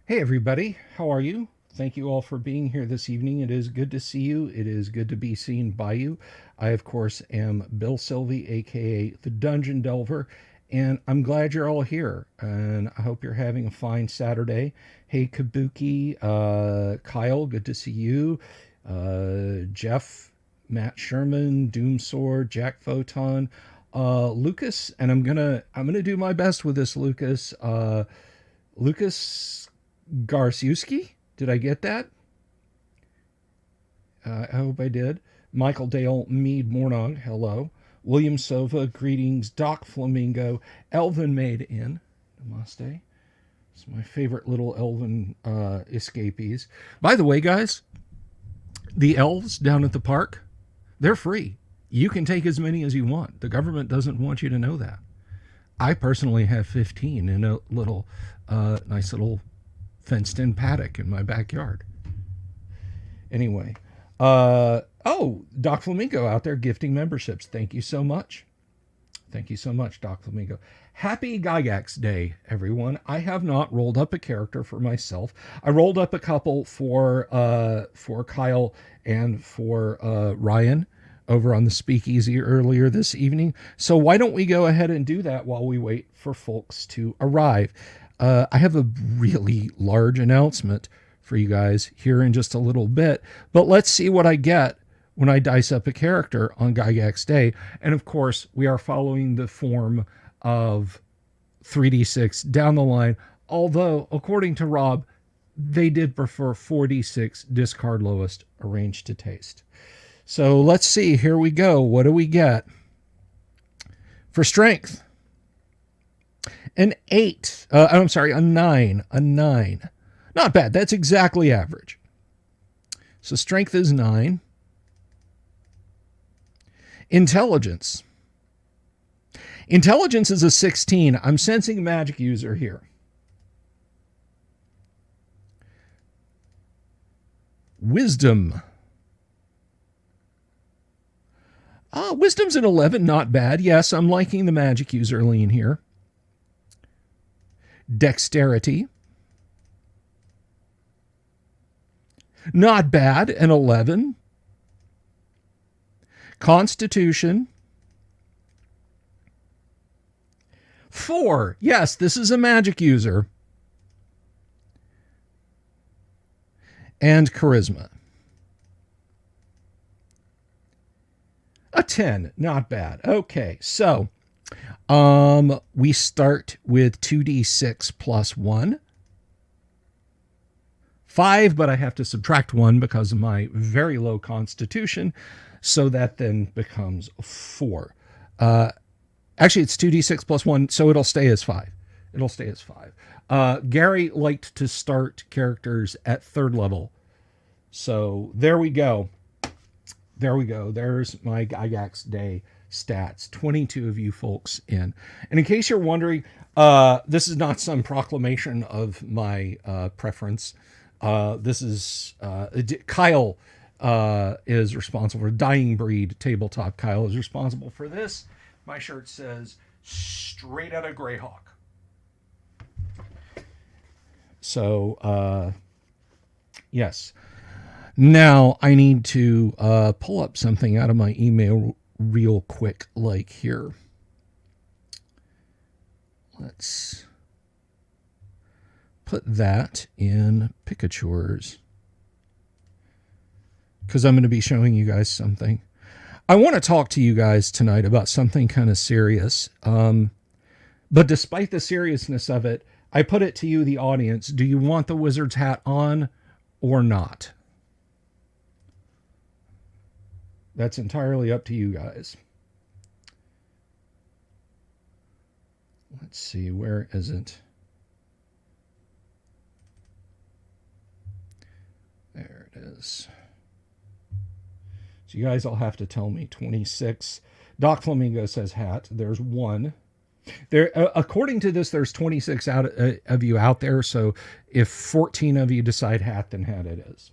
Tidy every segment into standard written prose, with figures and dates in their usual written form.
Hey, everybody. How are you? Thank you all for being here this evening. It is good to see you. It is good to be seen by you. I, of course, am Bill Sylvie, aka the Dungeon Delver, and I'm glad you're all here. And I hope you're having a fine Saturday. Hey, Kabuki, Kyle, good to see you. Jeff, Matt Sherman, Doomsword, Jack Photon, Lucas, and I'm gonna do my best with this, Lucas. Lucas Garsiewski. Did I get that? I hope I did. Michael Dale Mead Mornog, hello. William Sova, greetings. Doc Flamingo, Elvin Made in. Namaste. It's my favorite little elven escapees. By the way, guys, the elves down at the park, they're free. You can take as many as you want. The government doesn't want you to know that. I personally have 15 in a little, nice little fenced in paddock in my backyard. Anyway, oh, Doc Flamingo out there gifting memberships. Thank you so much. Thank you so much, Doc Flamingo. Happy Gygax Day, everyone. I have not rolled up a character for myself. I rolled up a couple for Kyle and for Ryan over on the speakeasy earlier this evening. So why don't we go ahead and do that while we wait for folks to arrive? I have a really large announcement for you guys here in just a little bit, but let's see what I get when I dice up a character on Gygax Day. And of course, we are following the form of 3d6 down the line, although, according to Rob, they did prefer 4d6 discard lowest arranged to taste. So let's see. Here we go. What do we get? For strength, an 8. I'm sorry, a 9. A 9. Not bad. That's exactly average. So strength is 9. Intelligence. Intelligence is a 16. I'm sensing a magic user here. Wisdom. Wisdom's an 11. Not bad. Yes, I'm liking the magic user lean here. Dexterity. Not bad. An 11. Constitution. 4. Yes, this is a magic user. And charisma. A 10. Not bad. Okay, so we start with 2d6 plus 1. 5, but I have to subtract 1 because of my very low constitution. So that then becomes 4. Actually, it's 2d6 plus 1, so it'll stay as 5. It'll stay as 5. Gary liked to start characters at 3rd level. So there we go. There we go. There's my Gygax Day stats. 22 of you folks in. And in case you're wondering, this is not some proclamation of my preference. This is Kyle is responsible for Dying Breed Tabletop. Kyle is responsible for this. My shirt says straight out of Greyhawk. So, yes. Now I need to pull up something out of my email real quick, like here. Let's put that in Picature's, because I'm going to be showing you guys something. I want to talk to you guys tonight about something kind of serious. But despite the seriousness of it, I put it to you, the audience. Do you want the wizard's hat on or not? That's entirely up to you guys. Let's see, where is it? There it is. So you guys all have to tell me. 26. Doc Flamingo says hat. There's 1. There, according to this, there's 26 of you out there. So if 14 of you decide hat, then hat it is.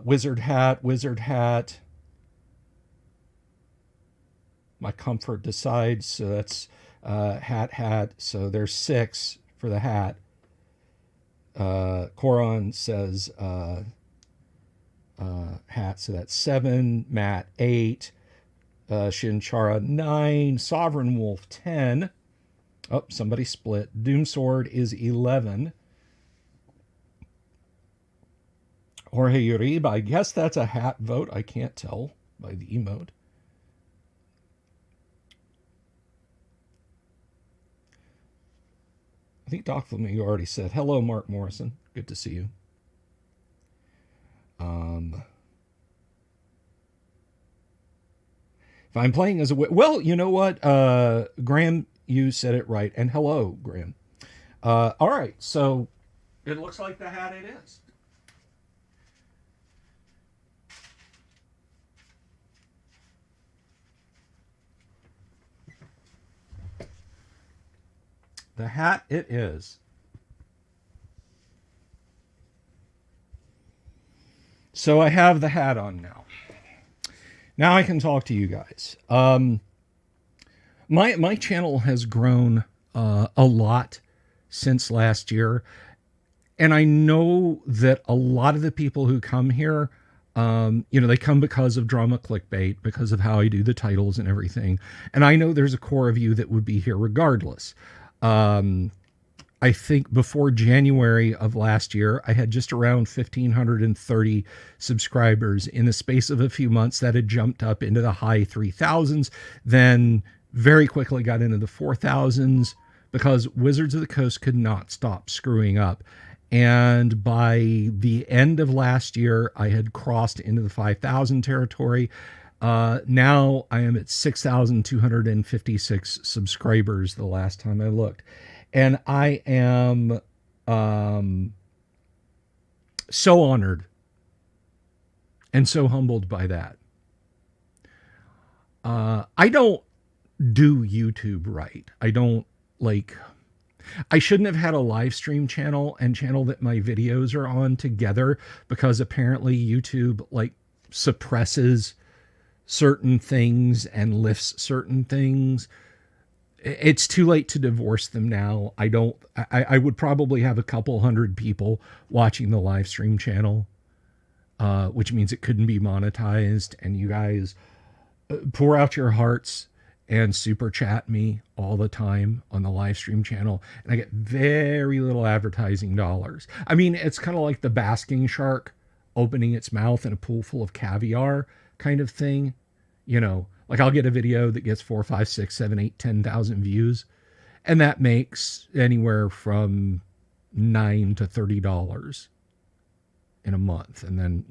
Wizard hat, wizard hat. My comfort decides. So that's hat. So there's 6 for the hat. Coron says hat. So that's 7. Matt 8. Shinchara 9. Sovereign Wolf 10. Oh, somebody split. Doomsword is 11. Jorge Uribe, I guess that's a hat vote. I can't tell by the emote. I think Doc Flamingo already said, hello, Mark Morrison. Good to see you. If I'm playing as a... Well, you know what? Graham, you said it right. And hello, Graham. All right, so it looks like the hat it is. The hat it is. So I have the hat on now. Now I can talk to you guys. My channel has grown a lot since last year. And I know that a lot of the people who come here, they come because of drama clickbait, because of how I do the titles and everything. And I know there's a core of you that would be here regardless. I think before January of last year, I had just around 1,530 subscribers. In the space of a few months, that had jumped up into the high 3,000s, then very quickly got into the 4,000s because Wizards of the Coast could not stop screwing up. And by the end of last year, I had crossed into the 5,000 territory. Now I am at 6,256 subscribers the last time I looked. And I am so honored and so humbled by that. I don't do YouTube right. I shouldn't have had a live stream channel and channel that my videos are on together, because apparently YouTube suppresses certain things and lifts certain things. It's too late to divorce them now. I would probably have a couple hundred people watching the live stream channel, which means it couldn't be monetized. And you guys pour out your hearts and super chat me all the time on the live stream channel. And I get very little advertising dollars. I mean, it's kind of like the basking shark opening its mouth in a pool full of caviar kind of thing. I'll get a video that gets 4, 5, 6, 7, 8, 10,000 views. And that makes anywhere from $9 to $30 in a month. And then,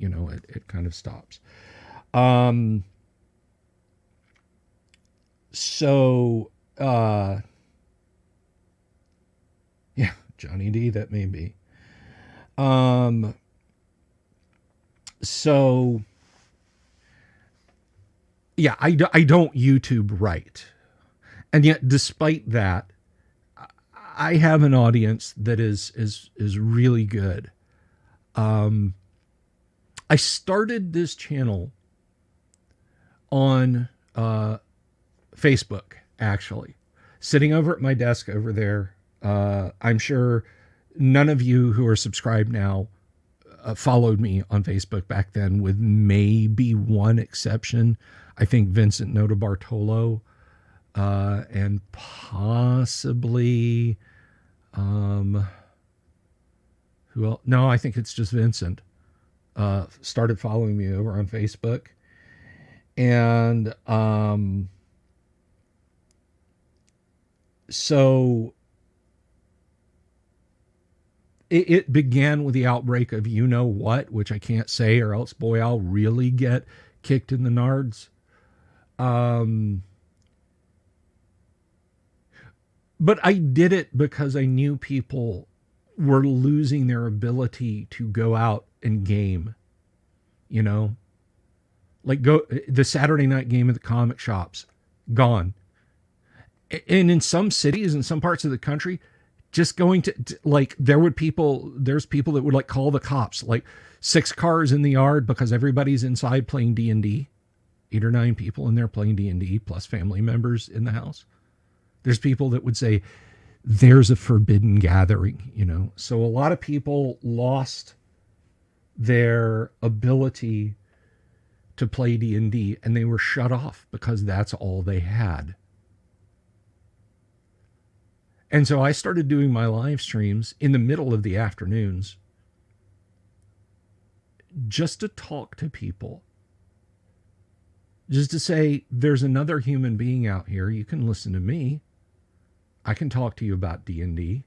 it kind of stops. Yeah, Johnny D, that may be. Yeah, I don't YouTube right. And yet, despite that, I have an audience that is really good. I started this channel on Facebook, actually. Sitting over at my desk over there. I'm sure none of you who are subscribed now followed me on Facebook back then, with maybe one exception. I think Vincent Notabartolo, and possibly, who else? No, I think it's just Vincent, started following me over on Facebook. And, so it began with the outbreak of what, which I can't say, or else, boy, I'll really get kicked in the nards. But I did it because I knew people were losing their ability to go out and game, go the Saturday night game at the comic shops, gone. And in some cities, in some parts of the country, just going to there's people that would call the cops, 6 cars in the yard because everybody's inside playing D&D. 8 or 9 people in there playing D&D plus family members in the house. There's people that would say there's a forbidden gathering, you know. So a lot of people lost their ability to play D&D, and they were shut off because that's all they had. And so I started doing my live streams in the middle of the afternoons just to talk to people. Just to say, there's another human being out here. You can listen to me. I can talk to you about D&D.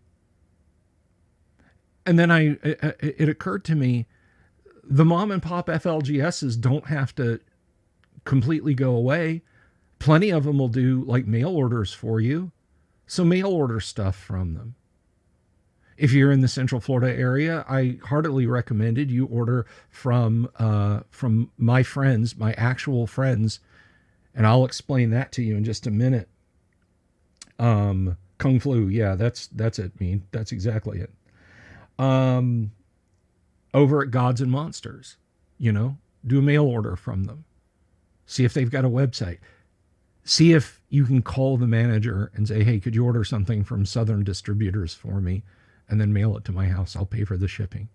And then it occurred to me, the mom and pop FLGSs don't have to completely go away. Plenty of them will do like mail orders for you. So mail order stuff from them. If you're in the Central Florida area, I heartily recommended you order from my friends, my actual friends, and I'll explain that to you in just a minute. Kung Flu, yeah, that's it, me. That's exactly it. Over at Gods and Monsters, you know, do a mail order from them. See if they've got a website. See if you can call the manager and say, hey, could you order something from Southern Distributors for me? And then mail it to my house. I'll pay for the shipping.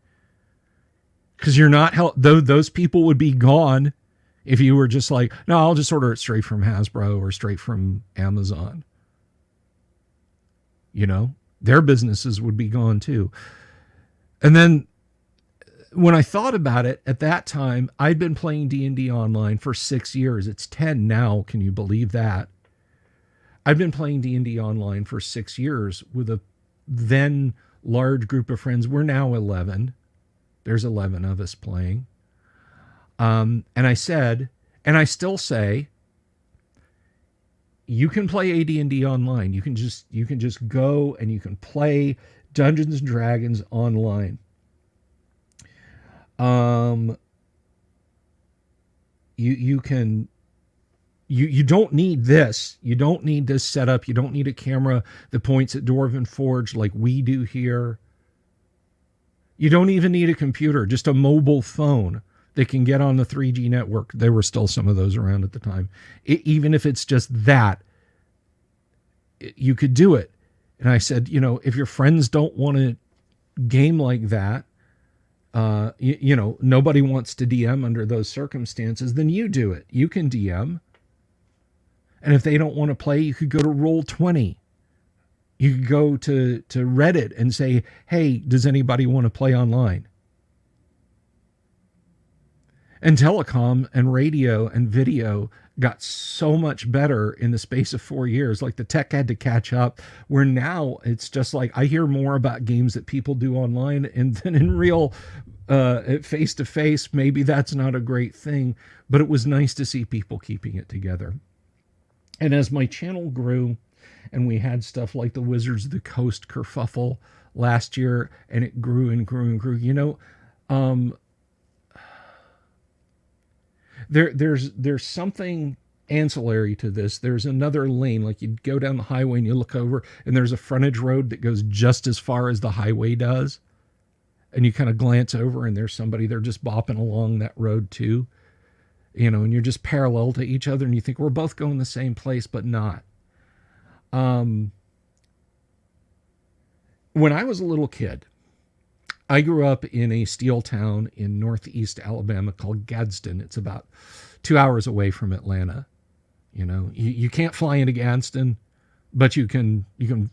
Because you're not those people would be gone if you were just like, no, I'll just order it straight from Hasbro or straight from Amazon. You know, their businesses would be gone too. And then when I thought about it at that time, I'd been playing D&D online for 6 years. It's 10 now. Can you believe that? I've been playing D&D online for 6 years with a then large group of friends. We're now 11. There's 11 of us playing. And I said, and I still say, you can play AD&D online. You can just go and you can play Dungeons and Dragons online. You don't need this. You don't need this setup. You don't need a camera that points at Dwarven Forge like we do here. You don't even need a computer, just a mobile phone that can get on the 3G network. There were still some of those around at the time. Even if it's just that, you could do it. And I said, you know, if your friends don't want to game like that, you know, nobody wants to DM under those circumstances, then you do it. You can DM. And if they don't want to play, you could go to Roll20. You could go to Reddit and say, hey, does anybody want to play online? And telecom and radio and video got so much better in the space of 4 years. Like the tech had to catch up, where now it's just like I hear more about games that people do online and then in real face to face. Maybe that's not a great thing, but it was nice to see people keeping it together. And as my channel grew and we had stuff like the Wizards of the Coast kerfuffle last year, and it grew and grew and grew, you know, there's something ancillary to this. There's another lane, like you go down the highway and you look over and there's a frontage road that goes just as far as the highway does. And you kind of glance over and there's somebody, they're just bopping along that road too. You know, and you're just parallel to each other and you think we're both going the same place, but not. When I was a little kid, I grew up in a steel town in northeast Alabama called Gadsden. It's about 2 hours away from Atlanta. You know, you can't fly into Gadsden, but you can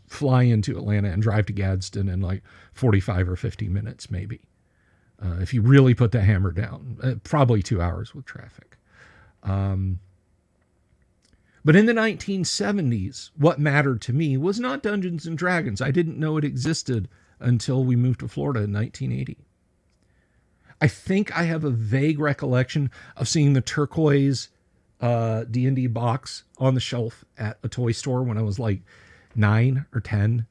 fly into Atlanta and drive to Gadsden in like 45 or 50 minutes, maybe. If you really put the hammer down, probably 2 hours with traffic. But in the 1970s, what mattered to me was not Dungeons and Dragons. I didn't know it existed until we moved to Florida in 1980. I think I have a vague recollection of seeing the turquoise D&D box on the shelf at a toy store when I was like 9 or 10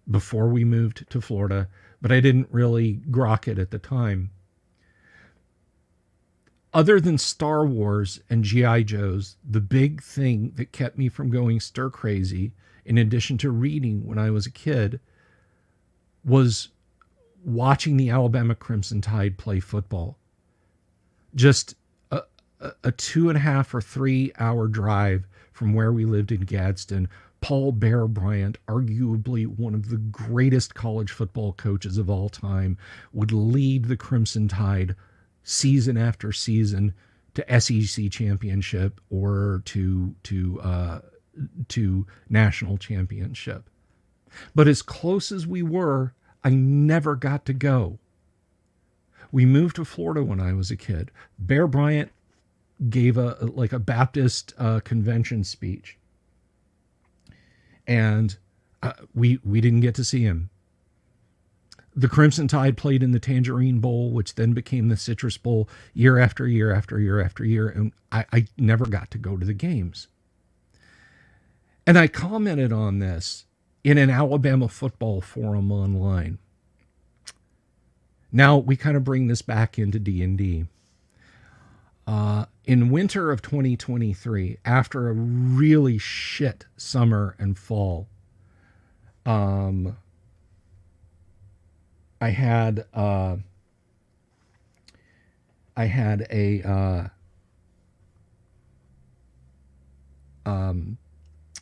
before we moved to Florida, but I didn't really grok it at the time. Other than Star Wars and G.I. Joes, the big thing that kept me from going stir crazy, in addition to reading when I was a kid, was watching the Alabama Crimson Tide play football. Just a 2.5 or 3 hour drive from where we lived in Gadsden, Paul Bear Bryant, arguably one of the greatest college football coaches of all time, would lead the Crimson Tide season after season to SEC championship or to national championship. But as close as we were, I never got to go. We moved to Florida when I was a kid. Bear Bryant gave a Baptist convention speech, and we didn't get to see him. The Crimson Tide played in the Tangerine Bowl, which then became the Citrus Bowl, year after year after year after year, and I never got to go to the games. And I commented on this in an Alabama football forum online. Now we kind of bring this back into D&D. In winter of 2023, after a really shit summer and fall, I had a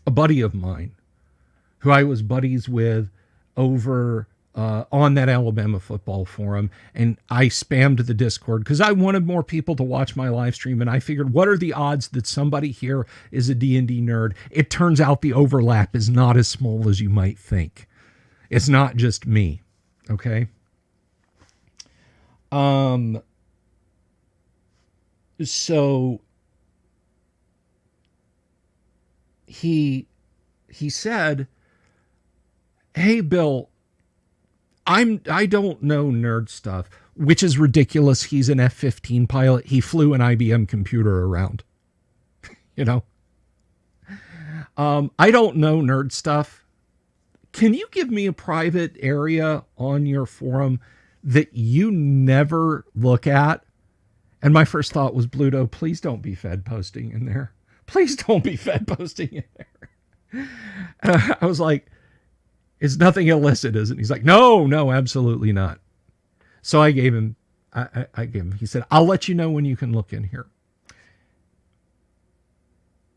buddy of mine who I was buddies with over on that Alabama football forum, and I spammed the Discord because I wanted more people to watch my live stream, and I figured, what are the odds that somebody here is a D&D nerd? It turns out the overlap is not as small as you might think. It's not just me, okay? So he said, "Hey, Bill, I don't know nerd stuff," which is ridiculous. He's an F-15 pilot. He flew an IBM computer around, you know. I don't know nerd stuff. Can you give me a private area on your forum that you never look at? And my first thought was, Bluto, please don't be Fed posting in there. Please don't be Fed posting in there. I was like, it's nothing illicit, is it? He's like, no, absolutely not. So I gave him, he said, I'll let you know when you can look in here.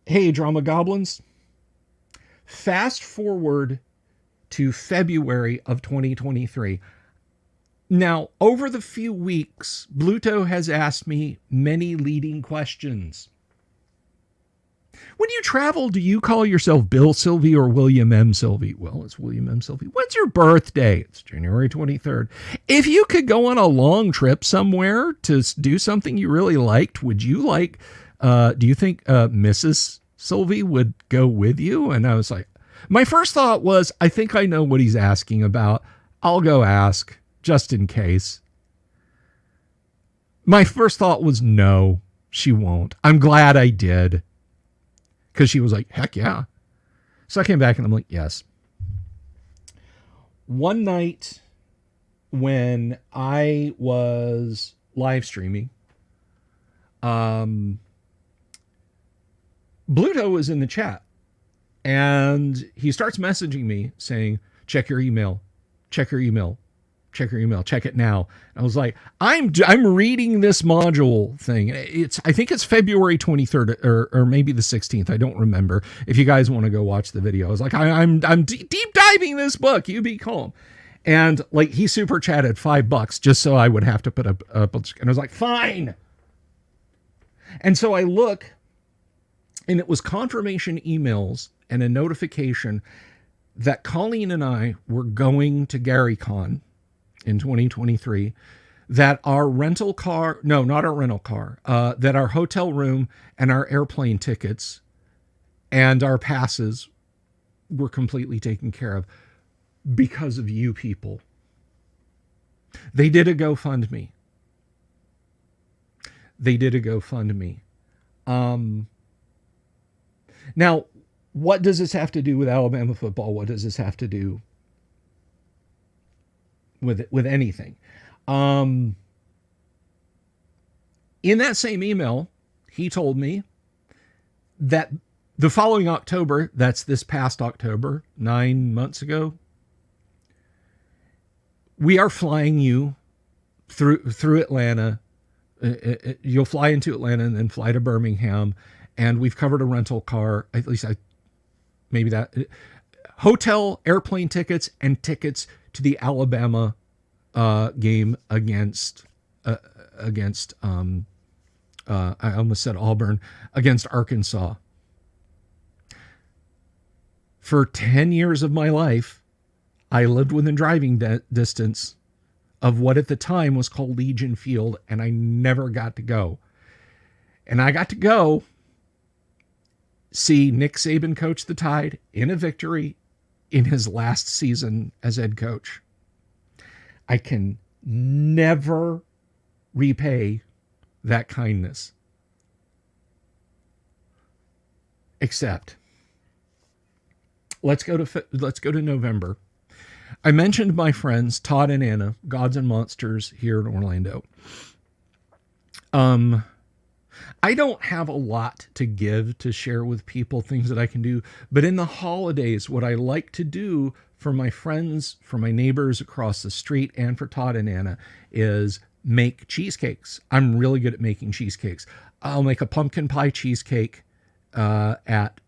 Hey, Drama Goblins. Fast forward to February of 2023. Now, over the few weeks, Bluto has asked me many leading questions. When you travel, do you call yourself Bill Sylvie or William M. Sylvie? Well, it's William M. Sylvie. When's your birthday? It's January 23rd. If you could go on a long trip somewhere to do something you really liked, would you like, do you think Mrs. Sylvie would go with you? And I was like, my first thought was, I think I know what he's asking about. I'll go ask just in case. My first thought was, no, she won't. I'm glad I did. Because she was like, heck yeah. So I came back and I'm like, yes. One night when I was live streaming, Bluto was in the chat. And he starts messaging me saying, check your email, check your email, check your email, check it now. And I was like, I'm reading this module thing. I think it's February 23rd or maybe the 16th. I don't remember. If you guys want to go watch the video, I was like, I'm deep diving this book. You be calm. And like, he super chatted $5 just so I would have to put up, and I was like, fine. And so I look, and it was confirmation emails and a notification that Colleen and I were going to GaryCon in 2023, that our rental car, no, not our rental car, that our hotel room and our airplane tickets and our passes were completely taken care of because of you people. They did a GoFundMe. Now, what does this have to do with Alabama football? What does this have to do with anything? In that same email, he told me that the following October, that's this past October, 9 months ago, we are flying you through Atlanta You'll fly into Atlanta and then fly to Birmingham, and we've covered a rental car. At least maybe that hotel, airplane tickets, and tickets to the Alabama game against I almost said Auburn, against Arkansas. For 10 years of my life, I lived within driving distance of what at the time was called Legion Field, and I never got to go. And I got to go see Nick Saban coach the Tide in a victory in his last season as head coach. I can never repay that kindness. Except, let's go to November. I mentioned my friends Todd and Anna, Gods and Monsters here in Orlando. I don't have a lot to give to share with people, things that I can do, but in the holidays, what I like to do for my friends, for my neighbors across the street, and for Todd and Anna is make cheesecakes. I'm really good at making cheesecakes. I'll make a pumpkin pie cheesecake at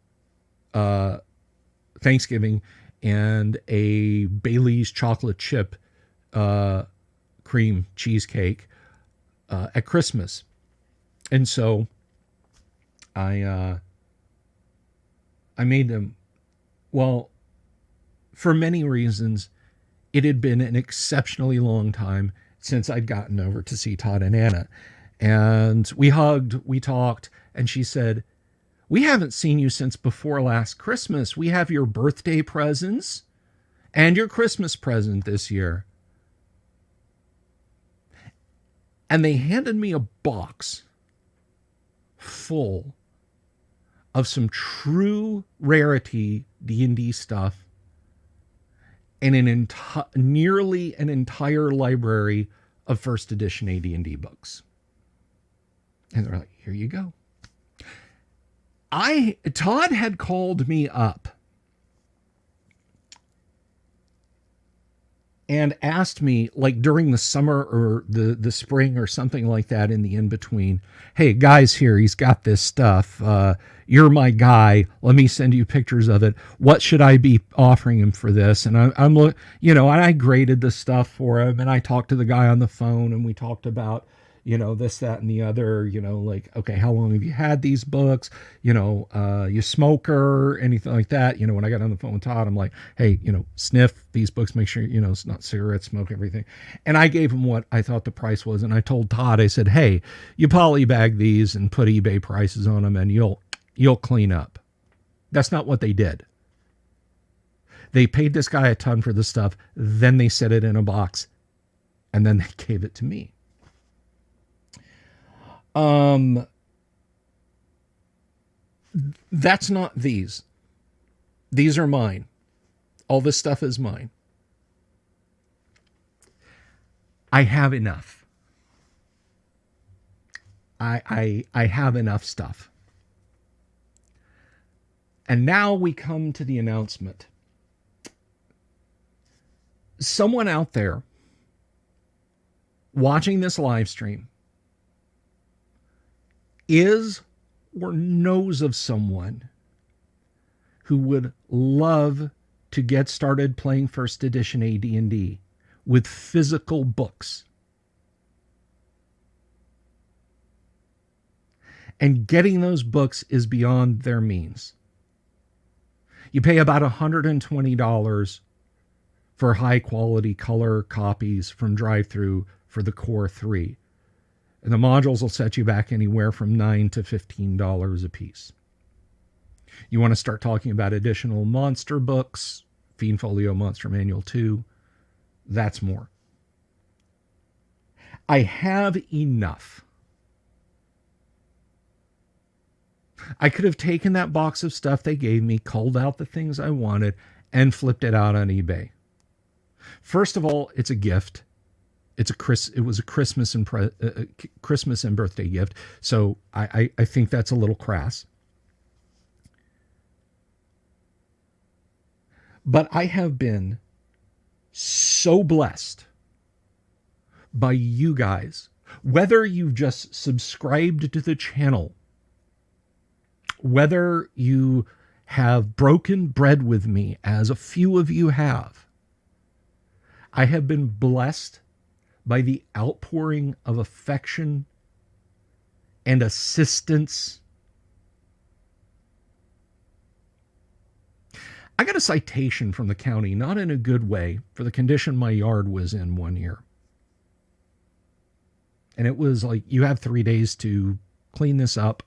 Thanksgiving and a Bailey's chocolate chip cream cheesecake at Christmas. And so I made them. Well, for many reasons, it had been an exceptionally long time since I'd gotten over to see Todd and Anna. And we hugged, we talked, and she said, "We haven't seen you since before last Christmas. We have your birthday presents and your Christmas present this year." And they handed me a box full of some true rarity D&D stuff and nearly an entire library of first edition AD&D books. And they're like, "Here you go." Todd had called me up and asked me, like during the summer or the spring or something like that, in the in-between, "Hey, guy's here, he's got this stuff. You're my guy. Let me send you pictures of it. What should I be offering him for this?" And I'm and I graded the stuff for him, and I talked to the guy on the phone, and we talked about, this, that, and the other, like, okay, how long have you had these books? You smoker, anything like that? When I got on the phone with Todd, I'm like, "Hey, sniff these books, make sure, it's not cigarettes, smoke, everything." And I gave him what I thought the price was. And I told Todd, I said, "Hey, you polybag these and put eBay prices on them and you'll clean up." That's not what they did. They paid this guy a ton for the stuff. Then they set it in a box and then they gave it to me. That's not these. These are mine. All this stuff is mine. I have enough. I have enough stuff. And now we come to the announcement. Someone out there watching this live stream is or knows of someone who would love to get started playing first edition AD&D with physical books. And getting those books is beyond their means. You pay about $120 for high quality color copies from drive-thru for the core 3. And the modules will set you back anywhere from $9 to $15 a piece. You want to start talking about additional monster books, Fiend Folio Monster Manual 2, that's more. I have enough. I could have taken that box of stuff they gave me, culled out the things I wanted, and flipped it out on eBay. First of all, it's a gift. It was a Christmas and Christmas and birthday gift, so I think that's a little crass. But I have been so blessed by you guys Whether you've just subscribed to the channel, whether you have broken bread with me, as a few of you have, I have been blessed by the outpouring of affection and assistance. I got a citation from the county, not in a good way, for the condition my yard was in one year. And it was like, you have 3 days to clean this up.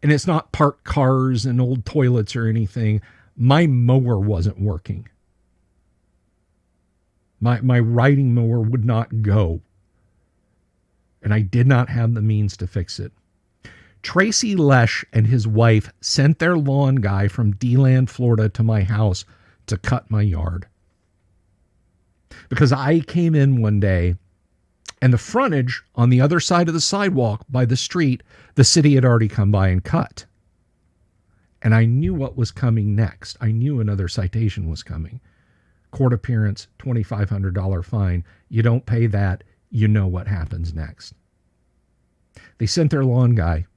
And it's not parked cars and old toilets or anything. My mower wasn't working. My riding mower would not go. And I did not have the means to fix it. Tracy Lesh and his wife sent their lawn guy from DeLand, Florida to my house to cut my yard. Because I came in one day and the frontage on the other side of the sidewalk by the street, the city had already come by and cut. And I knew what was coming next. I knew another citation was coming. Court appearance, $2,500 fine. You don't pay that, you know what happens next. They sent their lawn guy.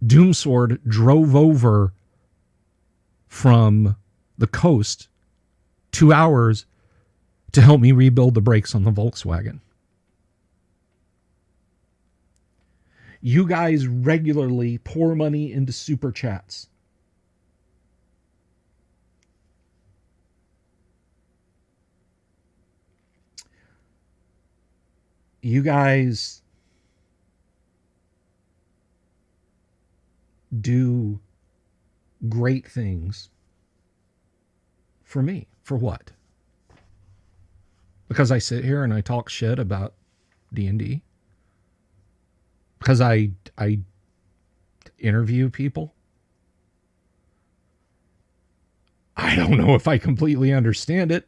Doomsword drove over from the coast 2 hours to help me rebuild the brakes on the Volkswagen. You guys regularly pour money into super chats. You guys do great things for me. For what? Because I sit here and I talk shit about D&D? Because I interview people? I don't know if I completely understand it.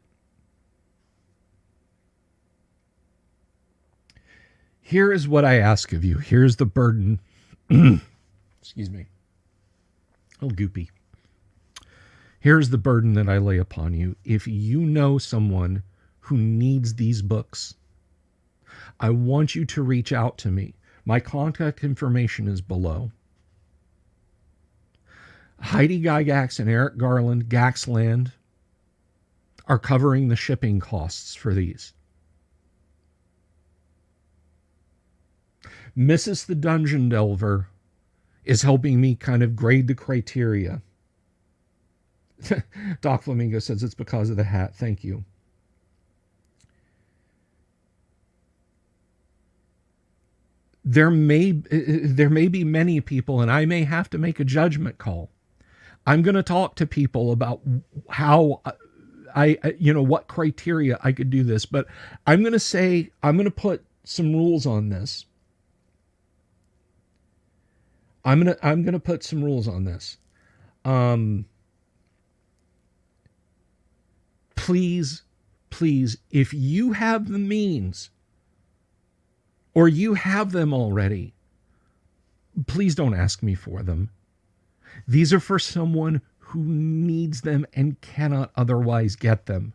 Here is what I ask of you. Here's the burden. Excuse me. A little goopy. Here's the burden that I lay upon you. If you know someone who needs these books, I want you to reach out to me. My contact information is below. Heidi Gygax and Eric Garland, Gaxland, are covering the shipping costs for these. Mrs. the Dungeon Delver is helping me kind of grade the criteria. Doc Flamingo says it's because of the hat. Thank you. There may be many people, and I may have to make a judgment call. I'm going to talk to people about how what criteria I could do this, but I'm going to put some rules on this. I'm going to put some rules on this. Please, if you have the means, or you have them already, please don't ask me for them. These are for someone who needs them and cannot otherwise get them.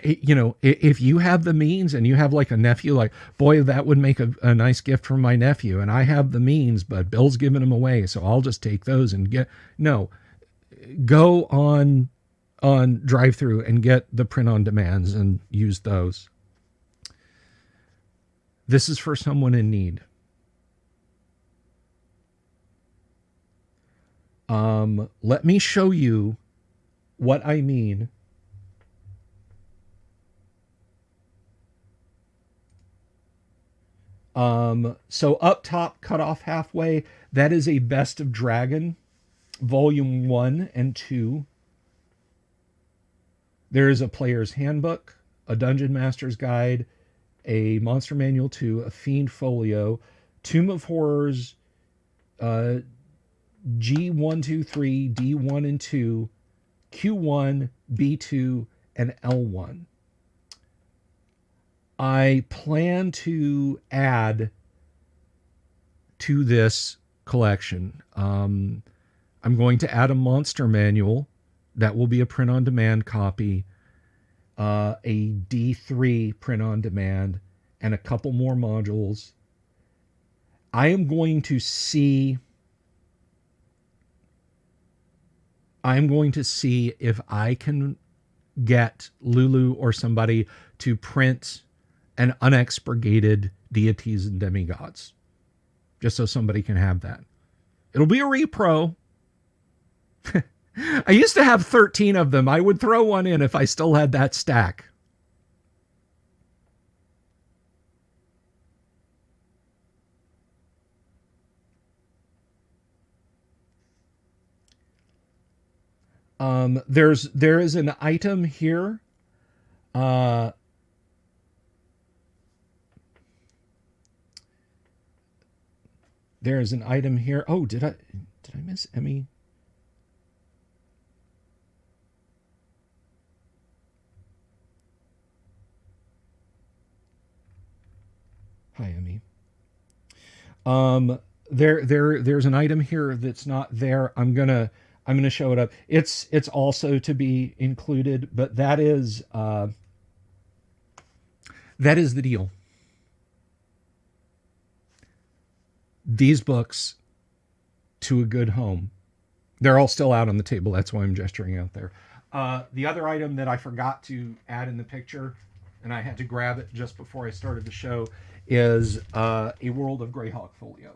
If you have the means and you have like a nephew, like, boy, that would make a nice gift for my nephew, and I have the means, but Bill's giving them away, so I'll just take those and go on drive-through and get the print-on demands and use those. This is for someone in need. Let me show you what I mean. So up top, cut off halfway, that is a Best of Dragon, Volume 1 and 2. There is a Player's Handbook, a Dungeon Master's Guide, a Monster Manual 2, a Fiend Folio, Tomb of Horrors, G1, 2, 3, D1 and 2, Q1, B2, and L1. I plan to add to this collection. I'm going to add a monster manual. That will be a print-on-demand copy, a D3 print-on-demand, and a couple more modules. I am going to see if I can get Lulu or somebody to print an unexpurgated deities and demigods, just so somebody can have that. It'll be a repro. I used to have 13 of them. I would throw one in if I still had that stack. There is an item here. There's an item here. Oh, did I miss Emmy? Hi, Emmy. There's an item here that's not there. I'm gonna show it up. It's also to be included, but that is the deal. These books to a good home. They're all still out on the table. That's why I'm gesturing out there. The other item that I forgot to add in the picture, and I had to grab it just before I started the show, is a World of Greyhawk folio.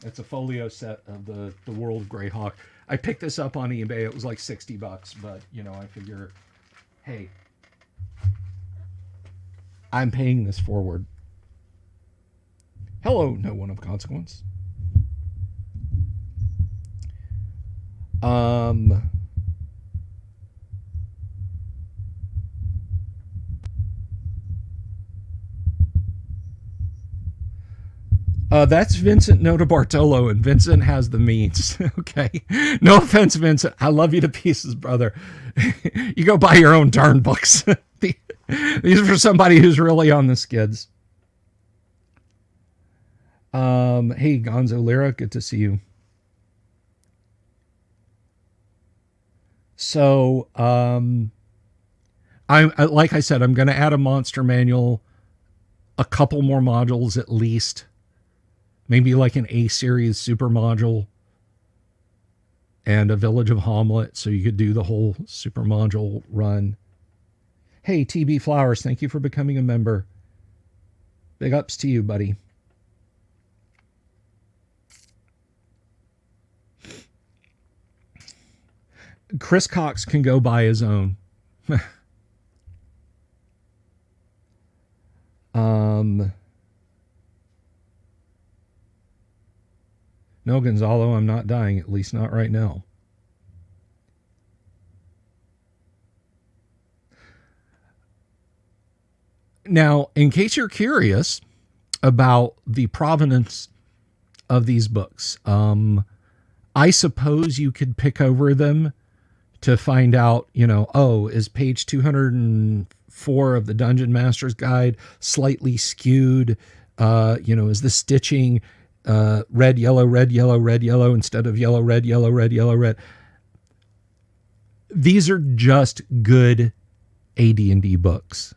It's a folio set of the World of Greyhawk. I picked this up on eBay. It was like $60, but I figure, hey, I'm paying this forward. Hello, no one of consequence. That's Vincent Notarbartolo, and Vincent has the means. Okay. No offense, Vincent. I love you to pieces, brother. You go buy your own darn books. These are for somebody who's really on the skids. Hey, Gonzo Lyra, good to see you. So, like I said, I'm going to add a monster manual, a couple more modules at least. Maybe like an A-series super module and a Village of Hamlet, so you could do the whole super module run. Hey, TB Flowers, thank you for becoming a member. Big ups to you, buddy. Chris Cox can go buy his own. No, Gonzalo, I'm not dying, at least not right now. Now, in case you're curious about the provenance of these books, I suppose you could pick over them to find out, is page 204 of the Dungeon Master's Guide slightly skewed? Is the stitching red, yellow, red, yellow, red, yellow instead of yellow, red, yellow, red, yellow, red? These are just good AD&D books.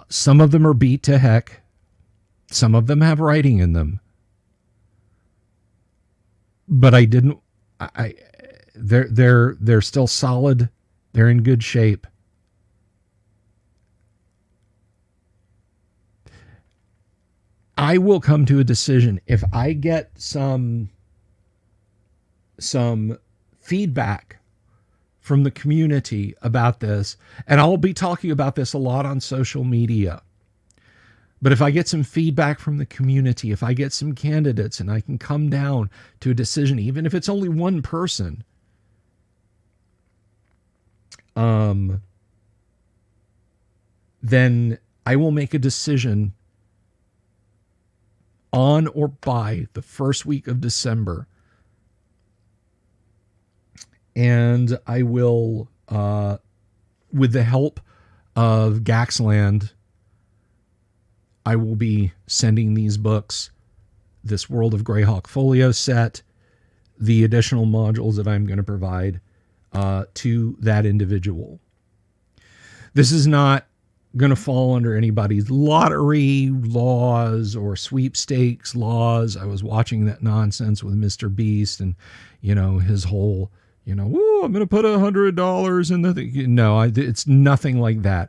Some of them are beat to heck. Some of them have writing in them. But they're still solid. They're in good shape. I will come to a decision if I get some feedback from the community about this, and I'll be talking about this a lot on social media. But if I get some feedback from the community, if I get some candidates and I can come down to a decision, even if it's only one person, then I will make a decision on or by the first week of December. And I will, with the help of Gaxland, I will be sending these books, this World of Greyhawk folio set, the additional modules that I'm going to provide to that individual. This is not going to fall under anybody's lottery laws or sweepstakes laws. I was watching that nonsense with Mr. Beast and, his whole, oh, I'm going to put $100 in the thing. No, it's nothing like that.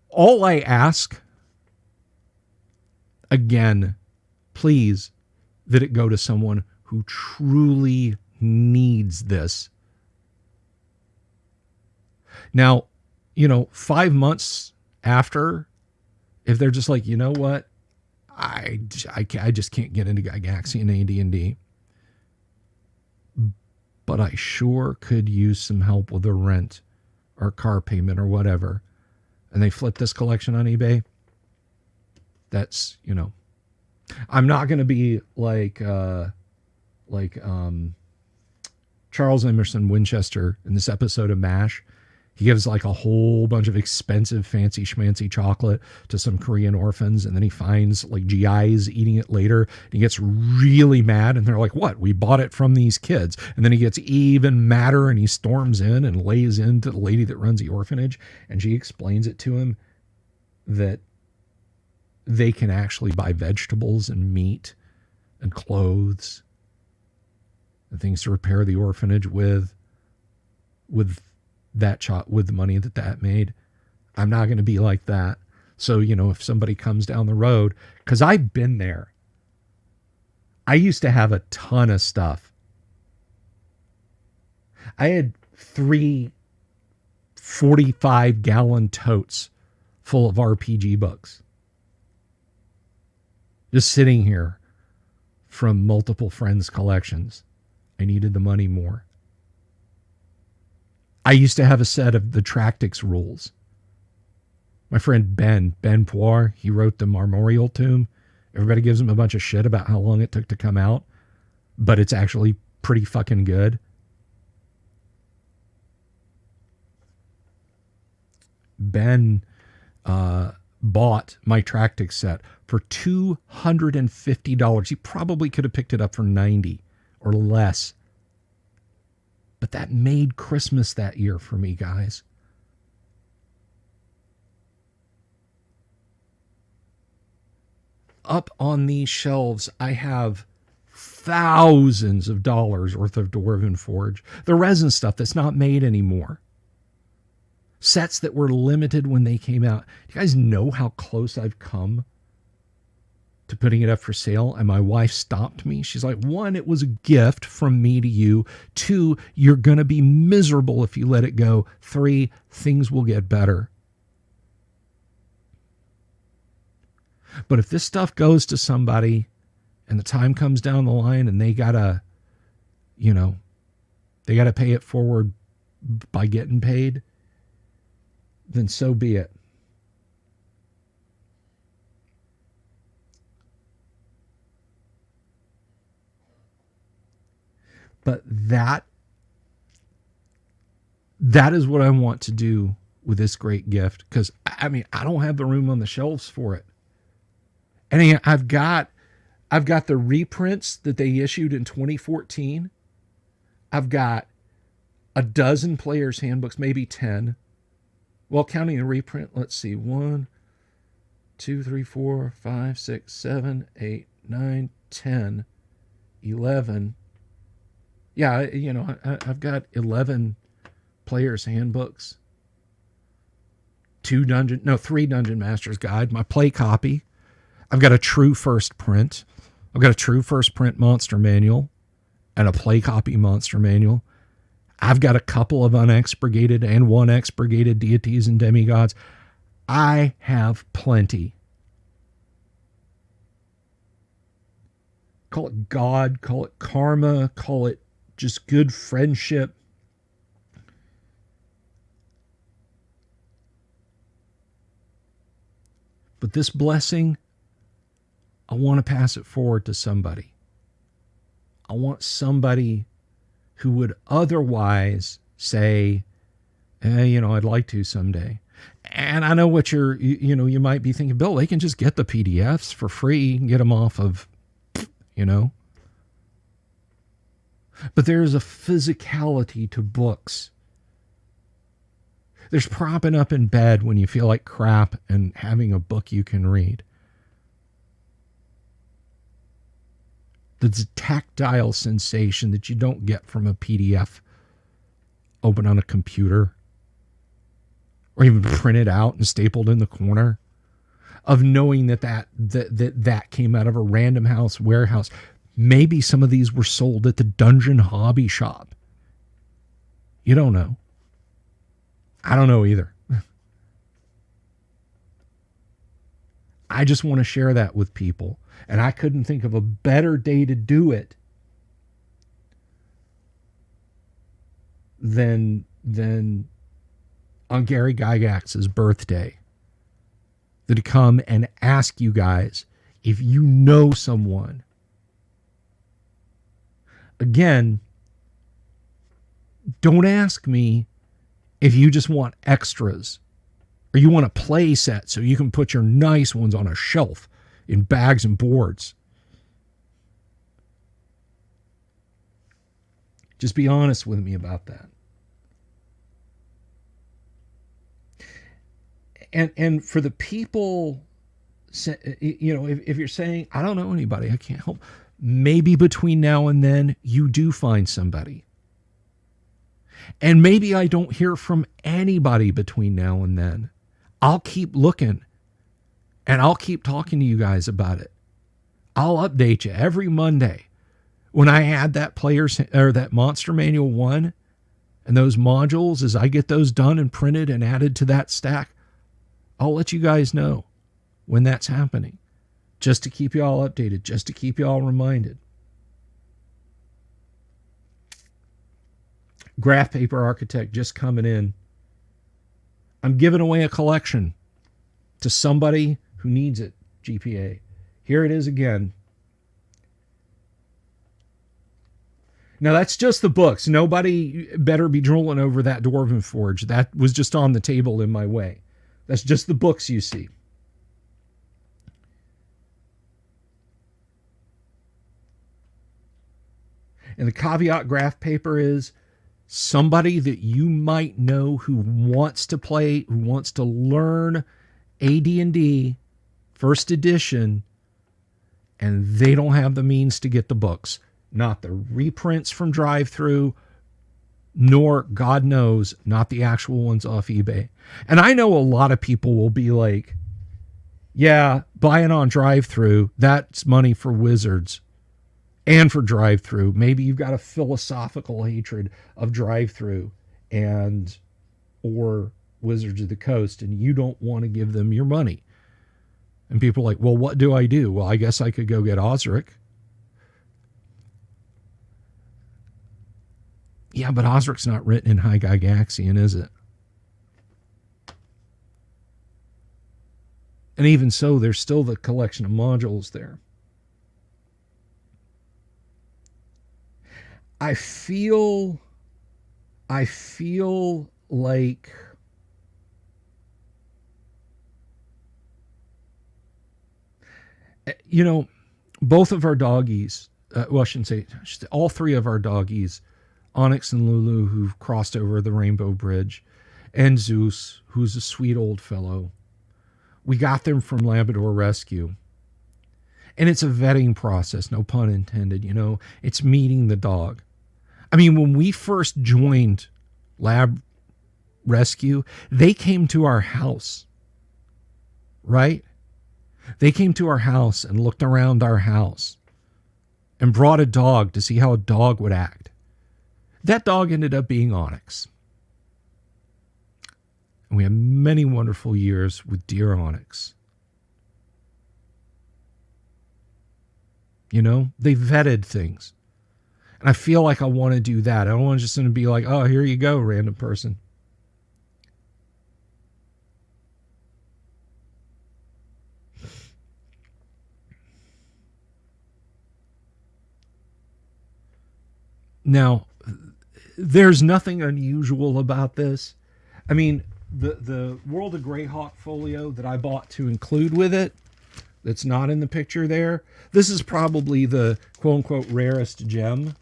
All I ask, again, please, that it go to someone who truly needs this. Now, 5 months after, if they're just like, you know what, I just can't get into Gygax and AD&D, but I sure could use some help with a rent or car payment or whatever, and they flip this collection on eBay, that's, I'm not going to be like Charles Emerson Winchester in this episode of MASH. He gives like a whole bunch of expensive fancy schmancy chocolate to some Korean orphans, and then he finds like GIs eating it later, and he gets really mad, and they're like, what? We bought it from these kids. And then he gets even madder, and he storms in and lays into the lady that runs the orphanage, and she explains it to him that they can actually buy vegetables and meat and clothes and things to repair the orphanage with with the money that made. I'm not going to be like that. So, if somebody comes down the road, because I've been there. I used to have a ton of stuff. I had 3 45-gallon totes full of RPG books. Just sitting here from multiple friends' collections. I needed the money more. I used to have a set of the Tractix rules. My friend Ben Poir, he wrote the Marmorial Tomb. Everybody gives him a bunch of shit about how long it took to come out, but it's actually pretty fucking good. Ben bought my Tractix set for $250. He probably could have picked it up for $90 or less. But that made Christmas that year for me, guys. Up on these shelves, I have thousands of dollars worth of Dwarven Forge. The resin stuff that's not made anymore. Sets that were limited when they came out. Do you guys know how close I've come to putting it up for sale? And my wife stopped me. She's like, 1, it was a gift from me to you. 2, you're going to be miserable if you let it go. 3, things will get better. But if this stuff goes to somebody and the time comes down the line and they gotta pay it forward by getting paid, then so be it. But that is what I want to do with this great gift, because I don't have the room on the shelves for it. And I've got the reprints that they issued in 2014. I've got a dozen players' handbooks, maybe 10. Well, counting the reprint, let's see, 1, 2, 3, 4, 5, 6, 7, 8, 9, 10, 11. Yeah, I've got 11 players' handbooks. 3 Dungeon Master's Guide, my play copy. I've got a true first print. I've got a true first print monster manual and a play copy monster manual. I've got a couple of unexpurgated and 1 expurgated deities and demigods. I have plenty. Call it God, call it karma, call it just good friendship. But this blessing, I want to pass it forward to somebody. I want somebody who would otherwise say, I'd like to someday. And I know what you might be thinking, Bill, they can just get the PDFs for free and get them off of, you know. But there's a physicality to books. There's propping up in bed when you feel like crap and having a book you can read. There's a tactile sensation that you don't get from a PDF open on a computer or even printed out and stapled in the corner, of knowing that came out of a Random House warehouse. Maybe some of these were sold at the Dungeon Hobby Shop. You don't know. I don't know either. I just want to share that with people. And I couldn't think of a better day to do it than on Gary Gygax's birthday. To come and ask you guys if you know someone. Again, don't ask me if you just want extras or you want a play set so you can put your nice ones on a shelf in bags and boards. Just be honest with me about that. And for the people, you know, if you're saying, I don't know anybody, I can't help, maybe between now and then you do find somebody. And maybe I don't hear from anybody between now and then. I'll keep looking and I'll keep talking to you guys about it. I'll update you every Monday. When I add that that Monster Manual 1 and those modules, as I get those done and printed and added to that stack, I'll let you guys know when that's happening, just to keep you all updated, just to keep you all reminded. Graph Paper Architect just coming in. I'm giving away a collection to somebody who needs it, GPA. Here it is again. Now, that's just the books. Nobody better be drooling over that Dwarven Forge. That was just on the table in my way. That's just the books you see. And the caveat graph paper is somebody that you might know who wants to play, who wants to learn AD&D first edition, and they don't have the means to get the books. Not the reprints from drive-thru, nor, God knows, not the actual ones off eBay. And I know a lot of people will be like, yeah, buying on drive-thru, that's money for Wizards and for drive-thru. Maybe you've got a philosophical hatred of drive-thru and or Wizards of the Coast, and you don't want to give them your money. And people are like, well, what do I do? Well, I guess I could go get Osric. Yeah, but Osric's not written in High Gygaxian, is it? And even so, there's still the collection of modules there. I feel like you know, both of our doggies, well, I shouldn't say, all three of our doggies, Onyx and Lulu, who've crossed over the Rainbow Bridge, and Zeus, who's a sweet old fellow. We got them from Labrador Rescue. And it's a vetting process, no pun intended, you know. It's meeting the dog. I mean, when we first joined Lab Rescue, they came to our house, right? They came to our house and looked around our house and brought a dog to see how a dog would act. That dog ended up being Onyx. And we had many wonderful years with dear Onyx. You know, they vetted things. And I feel like I want to do that. I don't want to just be like, oh, here you go, random person. Now, there's nothing unusual about this. I mean, the World of Greyhawk folio that I bought to include with it, that's not in the picture there. This is probably the quote unquote rarest gem.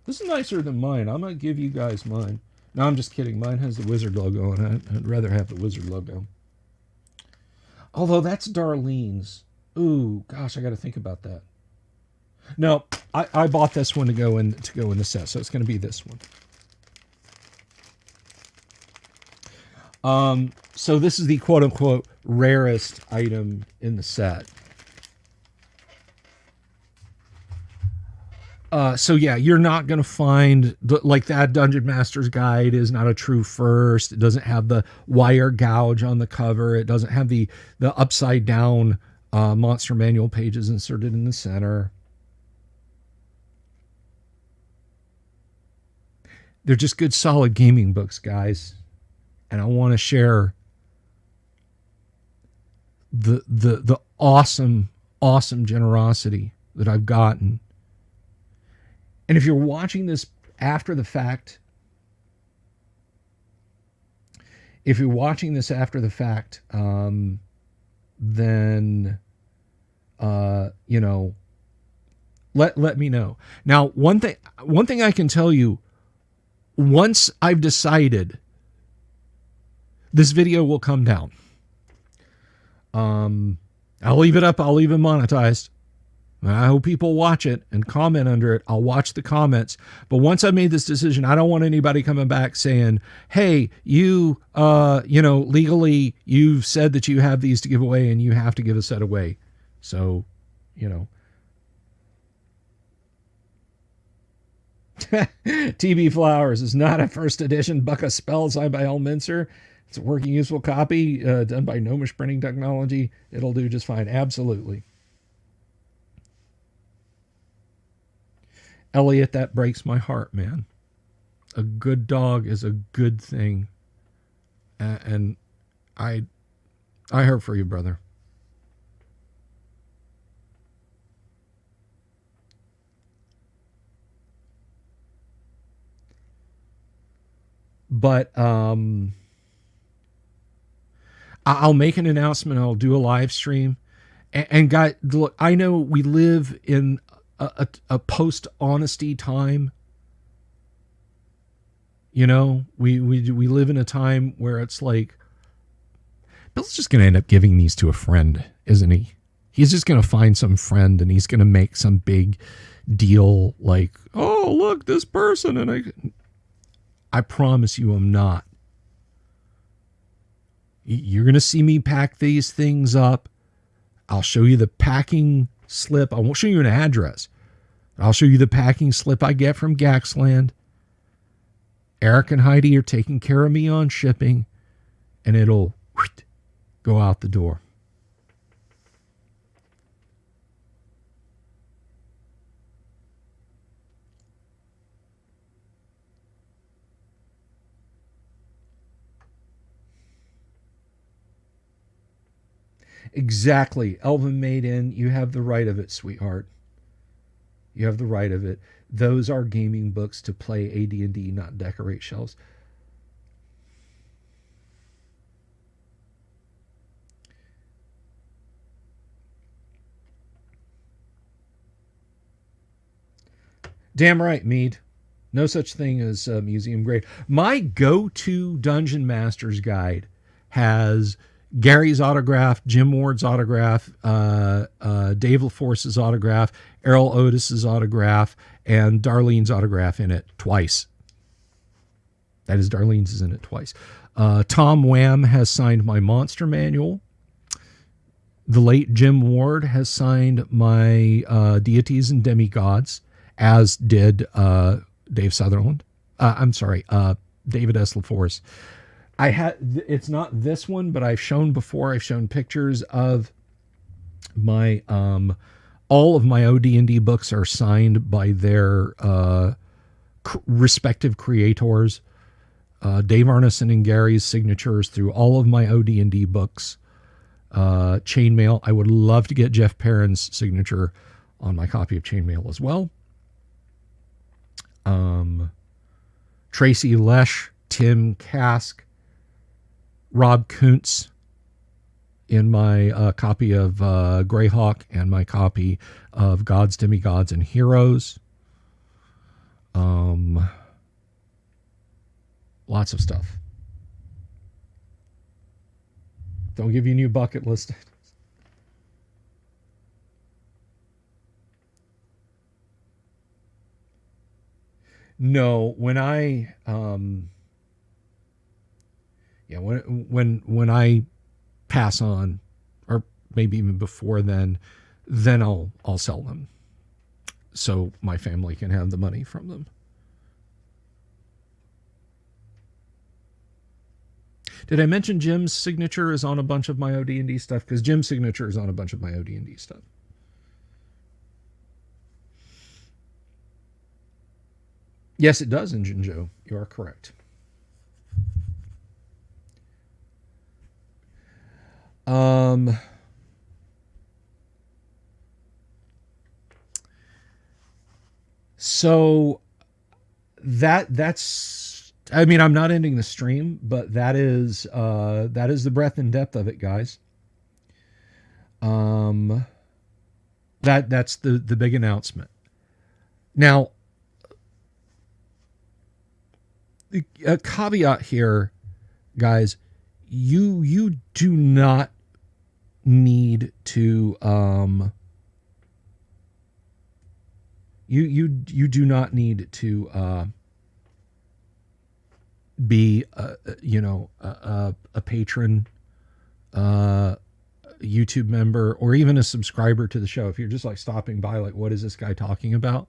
This is nicer than mine. I'm gonna give you guys mine. No, I'm just kidding. Mine has the wizard logo on it. I'd rather have the wizard logo. Although that's Darlene's. Ooh, gosh, I got to think about that. No, I bought this one to go in the set, so it's going to be this one. So this is the quote unquote rarest item in the set. So yeah, you're not going to find like that Dungeon Master's Guide is not a true first. It doesn't have the wire gouge on the cover. It doesn't have the upside down monster manual pages inserted in the center. They're just good, solid gaming books, guys. And I want to share the awesome generosity that I've gotten. And if you're watching this after the fact, then you know, let me know. Now, one thing I can tell you, once I've decided, this video will come down. I'll leave it up. I'll leave it monetized. I hope people watch it and comment under it. I'll watch the comments. But once I made this decision, I don't want anybody coming back saying, hey, you know, legally, you've said that you have these to give away and you have to give a set away. So, you know. TB Flowers is not a first edition Buck of Spells signed by L. Mincer. It's a working, useful copy done by Gnomish Printing Technology. It'll do just fine. Absolutely. Elliot, that breaks my heart, man. A good dog is a good thing. And I hurt for you, brother. But I'll make an announcement. I'll do a live stream. And guys, look, I know we live in a post-honesty time. You know, we live in a time where it's like, Bill's just going to end up giving these to a friend, isn't he? He's just going to find some friend and he's going to make some big deal like, oh, look, this person. And I promise you I'm not. You're going to see me pack these things up. I'll show you the packing slip. I won't show you an address. I'll show you the packing slip I get from Gaxland. Eric and Heidi are taking care of me on shipping, and it'll go out the door. Exactly. Elven Maiden, you have the right of it, sweetheart. You have the right of it. Those are gaming books to play AD&D, not decorate shelves. Damn right, Mead. No such thing as museum grade. My go-to Dungeon Master's Guide has Gary's autograph, Jim Ward's autograph, Dave LaForce's autograph, Errol Otis's autograph, and Darlene's autograph in it twice. That is, Darlene's is in it twice. Tom Wham has signed my Monster Manual. The late Jim Ward has signed my Deities and Demigods, as did Dave Sutherland. David S. LaForce. It's not this one, but I've shown before. I've shown pictures of my all of my OD&D books are signed by their respective creators. Dave Arneson and Gary's signatures through all of my OD&D books. Chainmail. I would love to get Jeff Perrin's signature on my copy of Chainmail as well. Tracy Lesh, Tim Kask, Rob Kuntz in my copy of Greyhawk and my copy of Gods, Demigods, and Heroes. Lots of stuff. They'll give you a new bucket list. No, when I when I pass on, or maybe even before then I'll sell them, so my family can have the money from them. Did I mention Jim's signature is on a bunch of my OD&D stuff? Because Jim's signature is on a bunch of my OD&D stuff. Yes, it does, Injun Joe. You are correct. So that's, I mean, I'm not ending the stream, but that is the breadth and depth of it, guys. That's the big announcement. Now, a caveat here, guys, you do not need to you do not need to be a patron, YouTube member, or even a subscriber to the show. If you're just like stopping by, like, what is this guy talking about?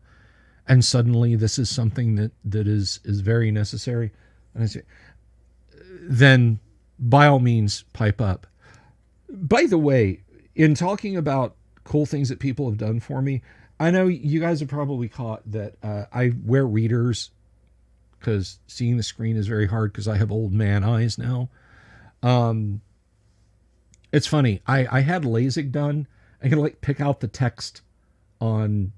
And suddenly this is something that is very necessary, and I say, then by all means pipe up. By the way, in talking about cool things that people have done for me, I know you guys have probably caught that I wear readers because seeing the screen is very hard because I have old man eyes now. It's funny. I had LASIK done. I can like pick out the text on